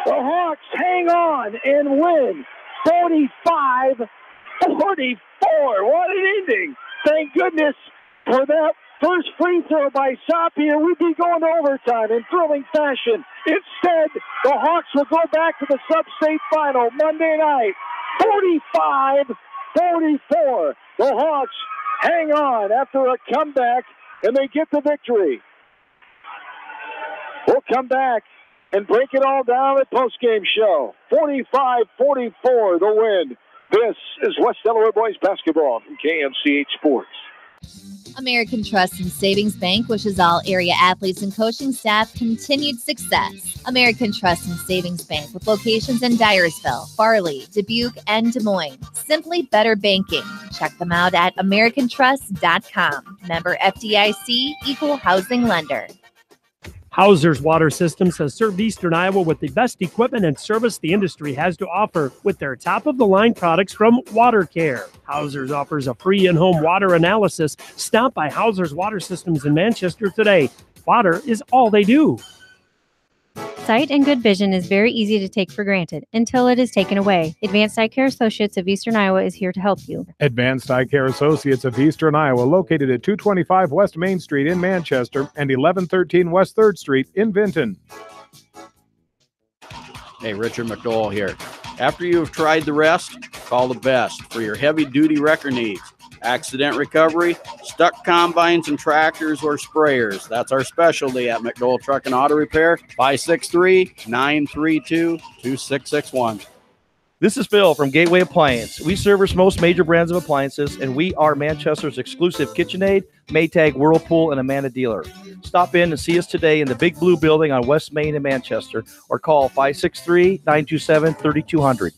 The Hawks hang on and win 45-44. What an ending. Thank goodness for that first free throw by Soppy, and we'd be going to overtime in thrilling fashion. Instead, the Hawks will go back to the sub-state final Monday night, 45-44. The Hawks hang on after a comeback, and they get the victory. We'll come back and break it all down at postgame show. 45-44, the win. This is West Delaware Boys Basketball from KMCH Sports. American Trust and Savings Bank wishes all area athletes and coaching staff continued success. American Trust and Savings Bank with locations in Dyersville, Farley, Dubuque, and Des Moines. Simply better banking. Check them out at americantrust.com. Member FDIC, equal housing lender. Hauser's Water Systems has served Eastern Iowa with the best equipment and service the industry has to offer with their top-of-the-line products from Water Care. Hauser's offers a free in-home water analysis. Stop by Hauser's Water Systems in Manchester today. Water is all they do. Sight and good vision is very easy to take for granted until it is taken away. Advanced Eye Care Associates of Eastern Iowa is here to help you. Advanced Eye Care Associates of Eastern Iowa, located at 225 West Main Street in Manchester and 1113 West 3rd Street in Vinton. Hey, Richard McDowell here. After you have tried the rest, call the best for your heavy-duty wrecker needs. Accident recovery, stuck combines and tractors or sprayers. That's our specialty at McDowell Truck and Auto Repair, 563-932-2661. This is Phil from Gateway Appliance. We service most major brands of appliances, and we are Manchester's exclusive KitchenAid, Maytag, Whirlpool, and Amana dealer. Stop in and see us today in the Big Blue Building on West Main in Manchester, or call 563-927-3200.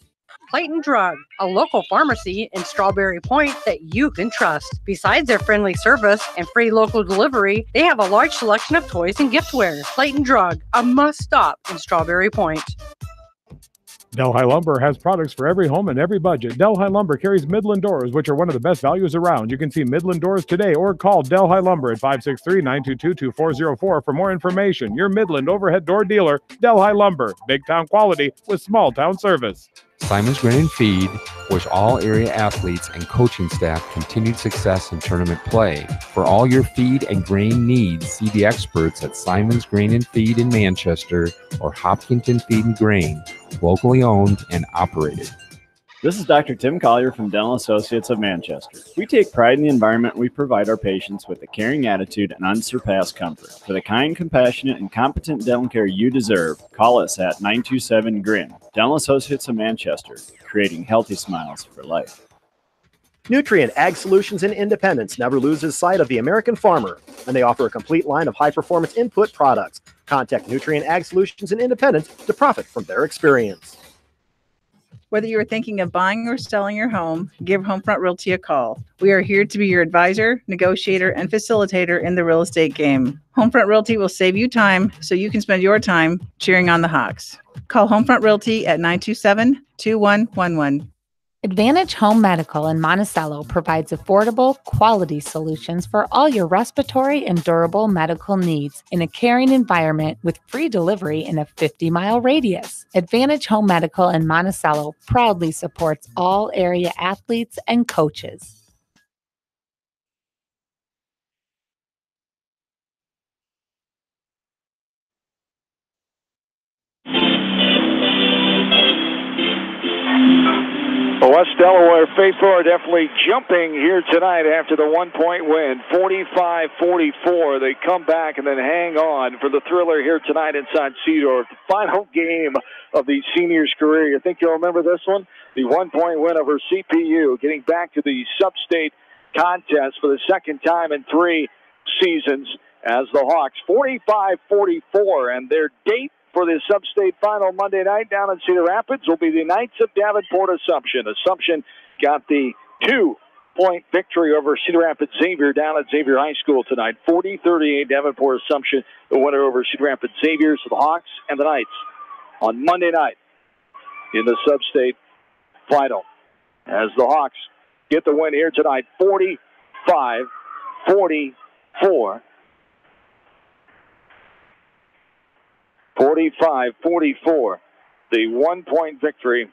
Clayton Drug, a local pharmacy in Strawberry Point that you can trust. Besides their friendly service and free local delivery, they have a large selection of toys and giftware. Clayton Drug, a must-stop in Strawberry Point. Delhi Lumber has products for every home and every budget. Delhi Lumber carries Midland doors, which are one of the best values around. You can see Midland doors today or call Delhi Lumber at 563-922-2404 for more information. Your Midland overhead door dealer, Delhi Lumber. Big town quality with small town service. Simon's Grain and Feed wish all area athletes and coaching staff continued success in tournament play. For all your feed and grain needs, see the experts at Simon's Grain and Feed in Manchester or Hopkinton Feed and Grain, locally owned and operated. This is Dr. Tim Collier from Dental Associates of Manchester. We take pride in the environment we provide our patients with a caring attitude and unsurpassed comfort. For the kind, compassionate, and competent dental care you deserve, call us at 927-GRIN. Dental Associates of Manchester, creating healthy smiles for life. Nutrient Ag Solutions in Independence never loses sight of the American farmer, and they offer a complete line of high-performance input products. Contact Nutrient Ag Solutions in Independence to profit from their experience. Whether you are thinking of buying or selling your home, give Homefront Realty a call. We are here to be your advisor, negotiator, and facilitator in the real estate game. Homefront Realty will save you time so you can spend your time cheering on the Hawks. Call Homefront Realty at 927-2111. Advantage Home Medical in Monticello provides affordable, quality solutions for all your respiratory and durable medical needs in a caring environment with free delivery in a 50-mile radius. Advantage Home Medical in Monticello proudly supports all area athletes and coaches. The West Delaware faithful are definitely jumping here tonight after the one-point win, 45-44. They come back and then hang on for the thriller here tonight inside Cedar. The final game of the senior's career. I think you'll remember this one, the one-point win over CPU, getting back to the sub-state contest for the second time in 3 seasons as the Hawks, 45-44, and their date for the sub-state final Monday night down in Cedar Rapids will be the Knights of Davenport Assumption. Assumption got the 2 point victory over Cedar Rapids Xavier down at Xavier High School tonight. 40-38, Davenport Assumption, the winner over Cedar Rapids Xavier. So the Hawks and the Knights on Monday night in the Sub-State final. As the Hawks get the win here tonight, 45-44. 45-44. The 1-point victory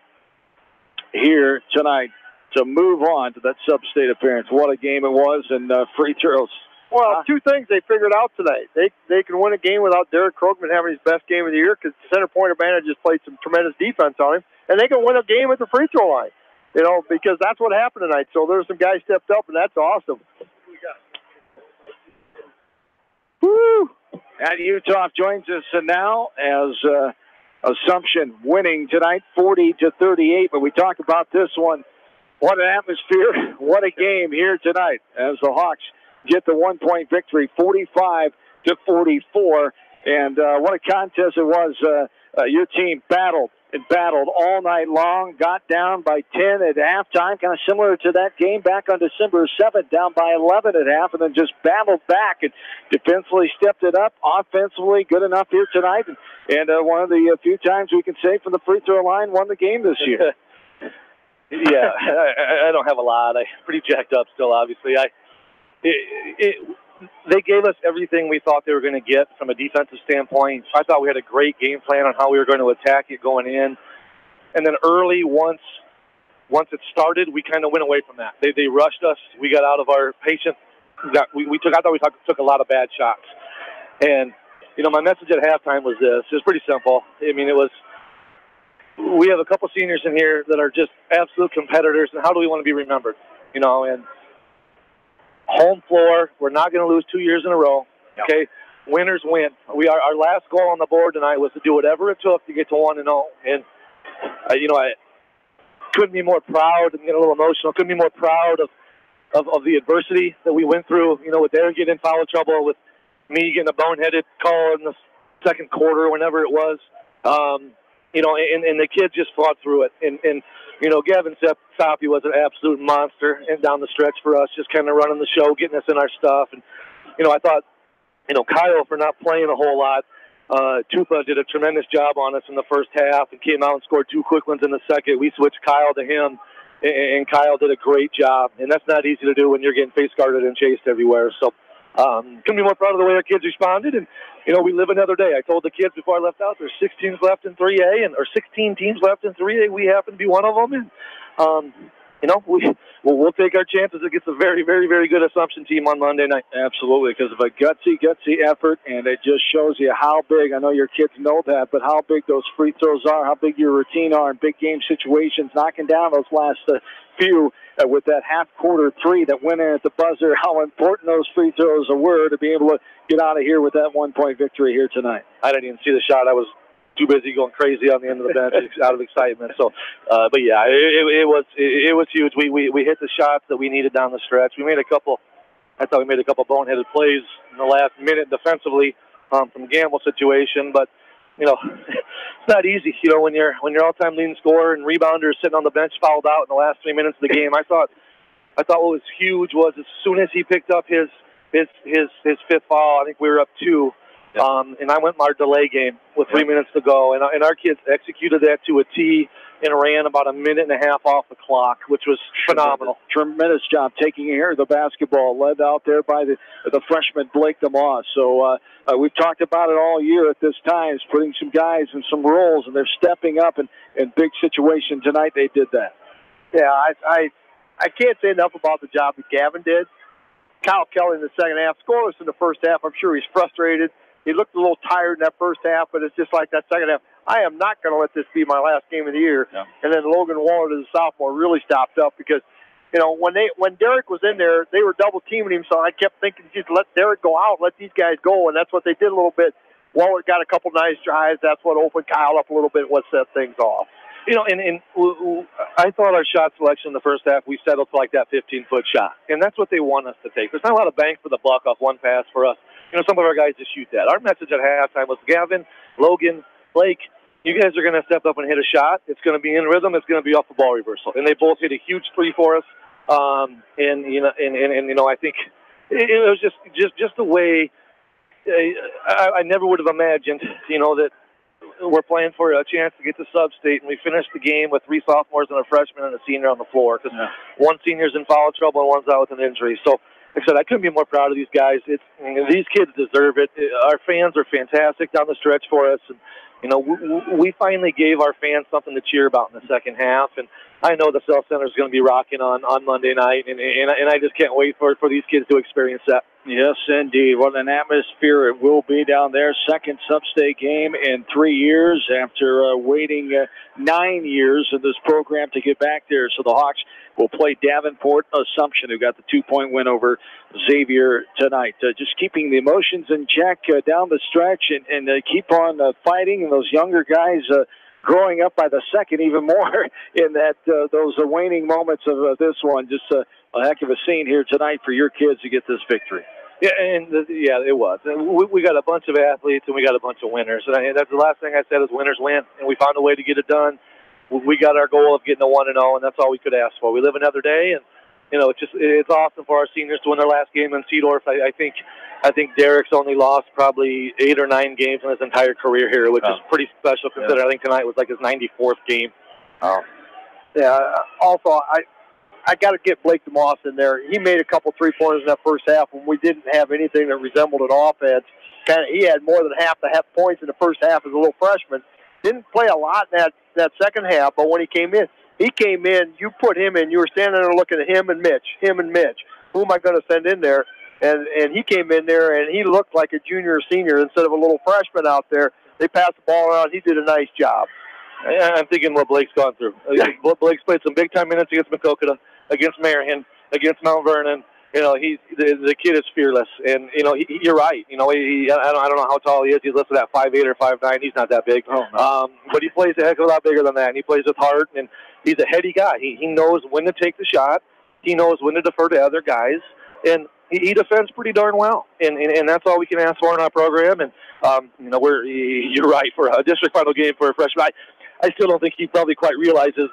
here tonight to move on to that Sub-State appearance. What a game it was, and free throws. Well, two things they figured out today. They can win a game without Derek Krogman having his best game of the year because Center Point-Urbana just played some tremendous defense on him, and they can win a game at the free throw line, because that's what happened tonight. So there's some guys stepped up, and that's awesome. Woo! And Utah joins us now as Assumption winning tonight 40-38, but we talk about this one. What an atmosphere, what a game here tonight as the Hawks get the 1-point victory, 45-44. And what a contest it was. Your team battled all night long, got down by 10 at halftime, kind of similar to that game back on December 7th, down by 11 at half, and then just battled back and defensively stepped it up, offensively good enough here tonight. And one of the few times we can say from the free throw line won the game this year. Yeah, I don't have a lot. I'm pretty jacked up still, obviously. They gave us everything we thought they were going to get from a defensive standpoint. I thought we had a great game plan on how we were going to attack it going in. And then early, once it started, we kind of went away from that. They rushed us. We got out of our patience. I thought we took a lot of bad shots. And, my message at halftime was this. It was pretty simple. We have a couple seniors in here that are just absolute competitors, and how do we want to be remembered? And home floor, we're not going to lose 2 years in a row. Okay, winners win. Our last goal on the board tonight was to do whatever it took to get to 1-0, and I couldn't be more proud. I'm getting a little emotional. Couldn't be more proud of the adversity that we went through. With Darren getting in foul trouble, with me getting a boneheaded call in the second quarter, whenever it was. And the kids just fought through it. And Gavin Sapi was an absolute monster and down the stretch for us, just kind of running the show, getting us in our stuff. And, I thought, Kyle, for not playing a whole lot, Tupa did a tremendous job on us in the first half and came out and scored 2 quick ones in the second. We switched Kyle to him, and Kyle did a great job. And that's not easy to do when you're getting face guarded and chased everywhere. So, couldn't be more proud of the way our kids responded, and we live another day. I told the kids before I left out, there's 6 teams left in 3A, or 16 teams left in 3A. We happen to be one of them, and we'll take our chances against a very, very, very good Assumption team on Monday night. Absolutely, because of a gutsy effort, and it just shows you how big. I know your kids know that, but how big those free throws are, how big your routine are in big game situations, knocking down those last few. With that half-quarter 3 that went in at the buzzer, how important those free throws were to be able to get out of here with that 1-point victory here tonight. I didn't even see the shot. I was too busy going crazy on the end of the bench out of excitement. So, but yeah, it was huge. We hit the shots that we needed down the stretch. I thought we made a couple boneheaded plays in the last minute defensively from Gamble situation, but it's not easy, when you're all-time leading scorer and rebounder sitting on the bench fouled out in the last 3 minutes of the game. I thought what was huge was as soon as he picked up his 5th foul, I think we were up 2, and I went in our delay game with 3 minutes to go, and our kids executed that to a T and ran about a minute and a half off the clock, which was phenomenal. Tremendous job taking care of the basketball, led out there by the freshman Blake DeMoss. So we've talked about it all year at this time, is putting some guys in some roles, and they're stepping up in big situations. Tonight they did that. Yeah, I can't say enough about the job that Gavin did. Kyle Kelly in the second half, scoreless in the first half. I'm sure he's frustrated. He looked a little tired in that first half, but it's just like that second half. I am not going to let this be my last game of the year. Yeah. And then Logan Waller, as a sophomore, really stopped up because, when Derek was in there, they were double teaming him. So I kept thinking, just let Derek go out, let these guys go, and that's what they did a little bit. Waller got a couple nice drives. That's what opened Kyle up a little bit. What set things off. And I thought our shot selection in the first half, we settled for like that 15-foot shot. And that's what they want us to take. There's not a lot of bang for the buck off one pass for us. Some of our guys just shoot that. Our message at halftime was, Gavin, Logan, Blake, you guys are going to step up and hit a shot. It's going to be in rhythm. It's going to be off the ball reversal. And they both hit a huge 3 for us. And I think it was just the way I never would have imagined, that we're playing for a chance to get to sub-state, and we finished the game with 3 sophomores and a freshman and a senior on the floor because one senior's in foul trouble and one's out with an injury. So, like I said, I couldn't be more proud of these guys. These kids deserve it. Our fans are fantastic down the stretch for us, and we finally gave our fans something to cheer about in the second half. And I know the South Center is going to be rocking on Monday night, and I just can't wait for these kids to experience that. Yes, indeed. What an atmosphere it will be down there. Second sub-state game in 3 years after waiting 9 years in this program to get back there. So the Hawks will play Davenport Assumption, who got the 2-point win over Xavier tonight. Just keeping the emotions in check down the stretch and keep on fighting. And those younger guys growing up by the second even more in that those waning moments of this one. Just a heck of a scene here tonight for your kids to get this victory. Yeah, it was. And we got a bunch of athletes and we got a bunch of winners. And that's the last thing I said is winners win. And we found a way to get it done. We got our goal of getting a 1-0, and that's all we could ask for. We live another day, and it's awesome for our seniors to win their last game in Seedorf. I think Derek's only lost probably 8 or 9 games in his entire career here, which is pretty special considering I think tonight was like his 94th game. Yeah. Also, I got to get Blake DeMoss in there. He made a couple 3-pointers in that first half when we didn't have anything that resembled an offense. He had more than half the points in the first half as a little freshman. Didn't play a lot in that second half, but when he came in, you put him in, you were standing there looking at him and Mitch. Who am I going to send in there? And he came in there, and he looked like a junior or senior instead of a little freshman out there. They passed the ball around. He did a nice job. I'm thinking what Blake's gone through. Blake's played some big-time minutes against Macokota, against Marion, against Mount Vernon. The kid is fearless, and you're right. I don't know how tall he is. He's listed at 5'8" or 5'9". He's not that big, but he plays a heck of a lot bigger than that. And he plays with heart, and he's a heady guy. He knows when to take the shot. He knows when to defer to other guys, and he defends pretty darn well. And that's all we can ask for in our program. And you're right, for a district final game for a freshman. I still don't think he probably quite realizes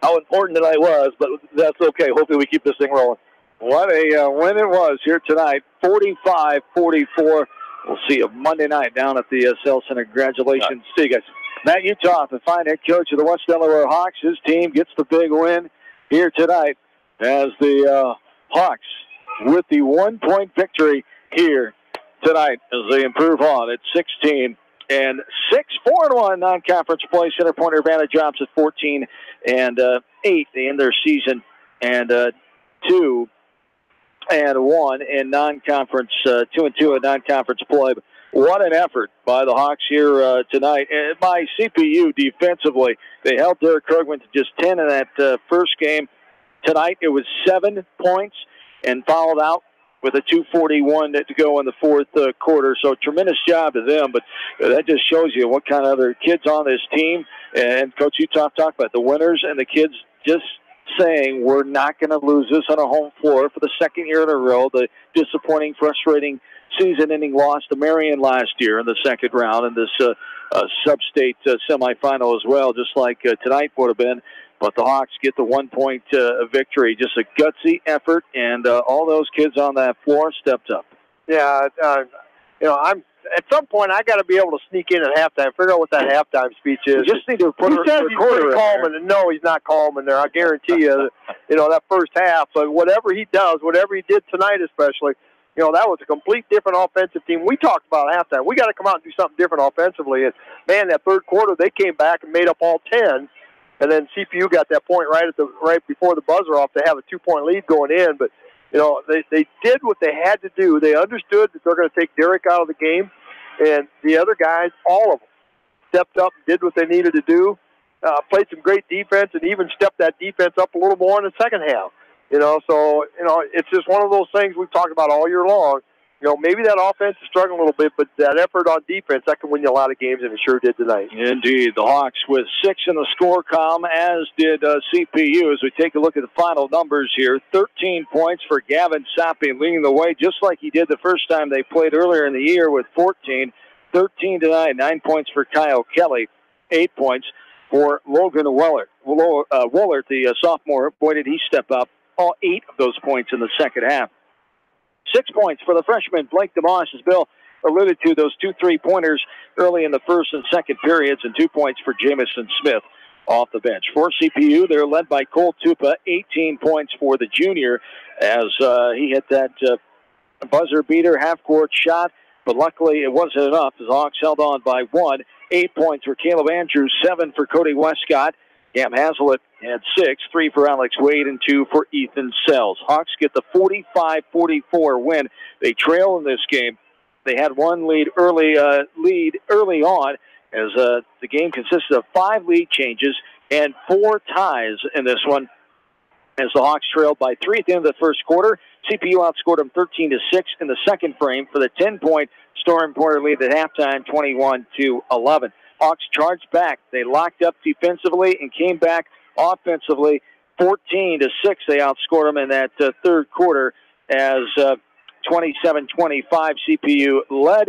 how important tonight was, but that's okay. Hopefully we keep this thing rolling. What a win it was here tonight, 45-44. We'll see you Monday night down at the Cell Center. Congratulations. See you guys. Matt Utah, the fine head coach of the West Delaware Hawks. His team gets the big win here tonight as the Hawks with the 1-point victory here tonight as they improve on at 16-6, 4-1 non-conference play. Center Point-Urbana drops at 14-8. They end their season and 2-1 in non-conference, 2-2 in non-conference play. What an effort by the Hawks here tonight. And by CPU defensively, they held Derek Krugman to just 10 in that first game. Tonight it was 7 points and followed out with a 2:41 to go in the fourth quarter. So tremendous job to them, but that just shows you what kind of other kids on this team. And Coach Utah talked about the winners and the kids just saying we're not going to lose this on our home floor for the second year in a row. The disappointing, frustrating season-ending loss to Marion last year in the second round in this sub-state semifinal as well, just like tonight would have been. But the Hawks get the 1-point victory. Just a gutsy effort, and all those kids on that floor stepped up. Yeah, I'm at some point I got to be able to sneak in at halftime, figure out what that halftime speech is. You just need to put he says he's pretty calm, and no, he's not calm in there. I guarantee you, that first half. But whatever he does, whatever he did tonight, especially, that was a complete different offensive team. We talked about halftime. We got to come out and do something different offensively. And man, that third quarter they came back and made up all 10. And then CPU got that point right before the buzzer off to have a 2-point lead going in. But, they did what they had to do. They understood that they're going to take Derek out of the game. And the other guys, all of them, stepped up and did what they needed to do, played some great defense, and even stepped that defense up a little more in the second half. It's just one of those things we've talked about all year long. Maybe that offense is struggling a little bit, but that effort on defense, that can win you a lot of games, and it sure did tonight. Indeed. The Hawks with 6 in the score column, as did CPU. As we take a look at the final numbers here, 13 points for Gavin Sopping, leading the way, just like he did the first time they played earlier in the year with 14. 13 tonight, 9 points for Kyle Kelly, 8 points for Logan Woolert, the sophomore. Boy, did he step up. All 8 of those points in the second half. 6 points for the freshman, Blake DeMoss, as Bill alluded to, those 2 3-pointers early in the first and second periods, and 2 points for Jamison Smith off the bench. For CPU, they're led by Cole Tupa, 18 points for the junior, as he hit that buzzer beater, half-court shot, but luckily it wasn't enough as the Hawks held on by 1. 8 points for Caleb Andrews, 7 for Cody Westcott. Cam Haslett had 6, 3 for Alex Wade, and 2 for Ethan Sells. Hawks get the 45-44 win. They trail in this game. They had one lead early on, as the game consisted of 5 lead changes and 4 ties in this one, as the Hawks trailed by 3 at the end of the first quarter. CPU outscored them 13-6 in the second frame for the 10-point Storm Porter lead at halftime, 21-11. Hawks charged back. They locked up defensively and came back offensively. 14-6, they outscored them in that third quarter, as 27-25 CPU led,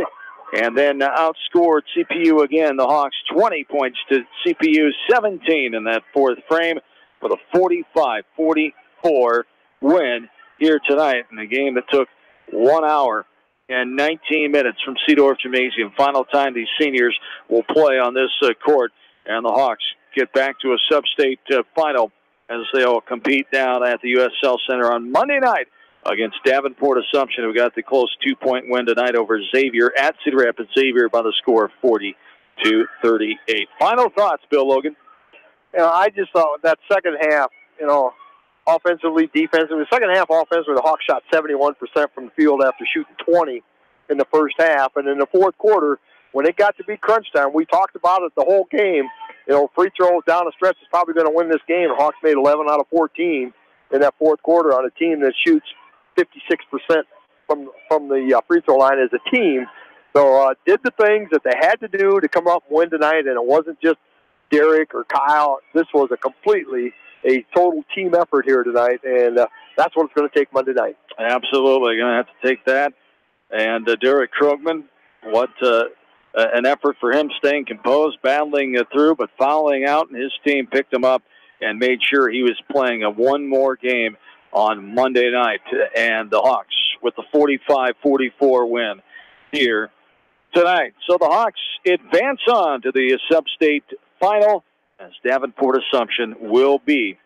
and then outscored CPU again. The Hawks 20 points to CPU 17 in that fourth frame for the 45-44 win here tonight in a game that took 1 hour and 19 minutes from Seedorf Gymnasium. Final time these seniors will play on this court, and the Hawks get back to a sub-state final as they'll compete down at the U.S. Cell Center on Monday night against Davenport Assumption, who got the close 2-point win tonight over Xavier at Cedar Rapids. Xavier by the score of 40-38. Final thoughts, Bill Logan? I just thought that second half, offensively, defensively. The second half offensively, the Hawks shot 71% from the field after shooting 20 in the first half. And in the fourth quarter, when it got to be crunch time, we talked about it the whole game. Free throws down the stretch is probably going to win this game. The Hawks made 11 out of 14 in that fourth quarter on a team that shoots 56% from the free throw line as a team. So did the things that they had to do to come up and win tonight, and it wasn't just Derek or Kyle. This was a total team effort here tonight, and that's what it's going to take Monday night. Absolutely. Going to have to take that. And Derek Krogman, what an effort for him, staying composed, battling through, but fouling out, and his team picked him up and made sure he was playing one more game on Monday night. And the Hawks with the 45-44 win here tonight. So the Hawks advance on to the sub-state final, as Davenport Assumption will be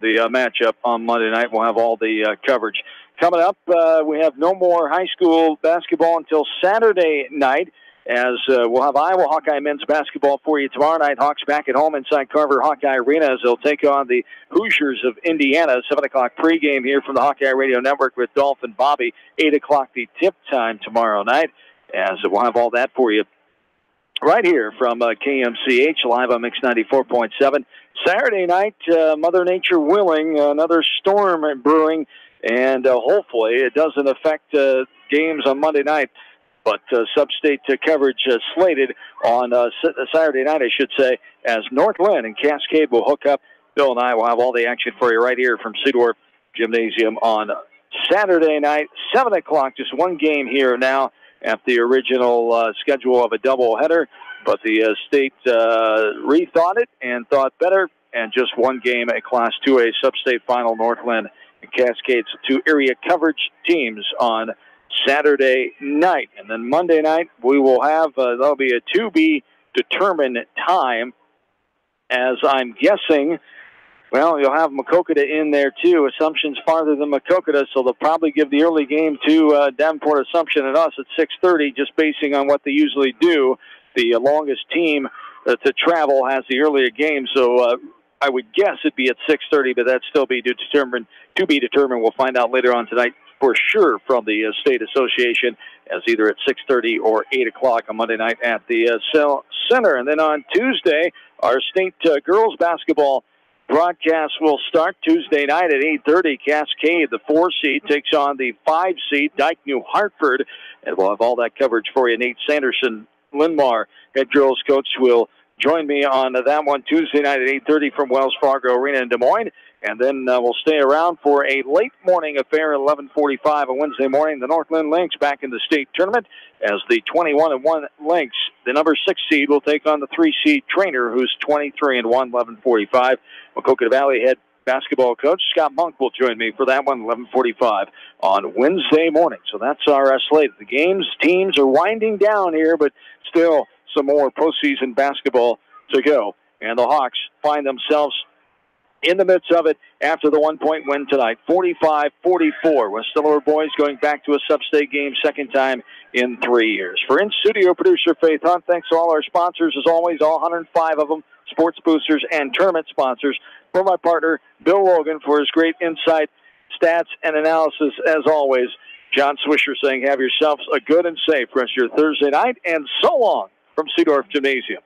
the matchup on Monday night. We'll have all the coverage. Coming up, we have no more high school basketball until Saturday night, as we'll have Iowa Hawkeye men's basketball for you tomorrow night. Hawks back at home inside Carver Hawkeye Arena as they'll take on the Hoosiers of Indiana. 7 o'clock pregame here from the Hawkeye Radio Network with Dolph and Bobby. 8 o'clock the tip time tomorrow night, as we'll have all that for you right here from KMCH, live on Mix 94.7. Saturday night, Mother Nature willing, another storm brewing, and hopefully it doesn't affect games on Monday night. But sub-state coverage slated on Saturday night, I should say, as North Lynn and Cascade will hook up. Bill and I will have all the action for you right here from Seedorf Gymnasium on Saturday night, 7 o'clock. Just one game here now at the original schedule of a doubleheader. But the state rethought it and thought better, and just one game at Class 2A sub-state final, North Lynn and Cascade, so 2 area coverage teams on Saturday night. And then Monday night we will have, there'll be a to-be-determined time, as I'm guessing, well, you'll have Maquoketa in there too. Assumption's farther than Maquoketa, so they'll probably give the early game to Davenport Assumption and us at 6:30, just basing on what they usually do. The longest team to travel has the earlier game, so I would guess it'd be at 6:30, but that'd still be determined. To be determined. We'll find out later on tonight for sure from the State Association, as either at 6:30 or 8 o'clock on Monday night at the Cell Center. And then on Tuesday, our state girls basketball broadcast will start Tuesday night at 8:30. Cascade, the 4 seed, takes on the 5 seed, Dyke New Hartford. And we'll have all that coverage for you. Nate Sanderson, Linmar, head girls coach, will join me on that one Tuesday night at 8:30 from Wells Fargo Arena in Des Moines. And then we'll stay around for a late morning affair at 11:45 on Wednesday morning. The Northland Lynx back in the state tournament as the 21-1 Lynx, the number 6 seed, will take on the 3 seed Trainer, who's 23-1, 11:45. Maquoketa Valley head basketball coach Scott Monk will join me for that one, 11:45 on Wednesday morning. So that's our slate. The teams are winding down here, but still some more postseason basketball to go. And the Hawks find themselves in the midst of it after the 1-point win tonight, 45-44. West Delaware boys going back to a sub-state game, second time in 3 years. For in-studio producer Faith Hunt, thanks to all our sponsors, as always, all 105 of them, sports boosters and tournament sponsors. For my partner, Bill Logan, for his great insight, stats, and analysis, as always. John Swisher saying have yourselves a good and safe rest of your Thursday night, and so long from Seedorf Gymnasium.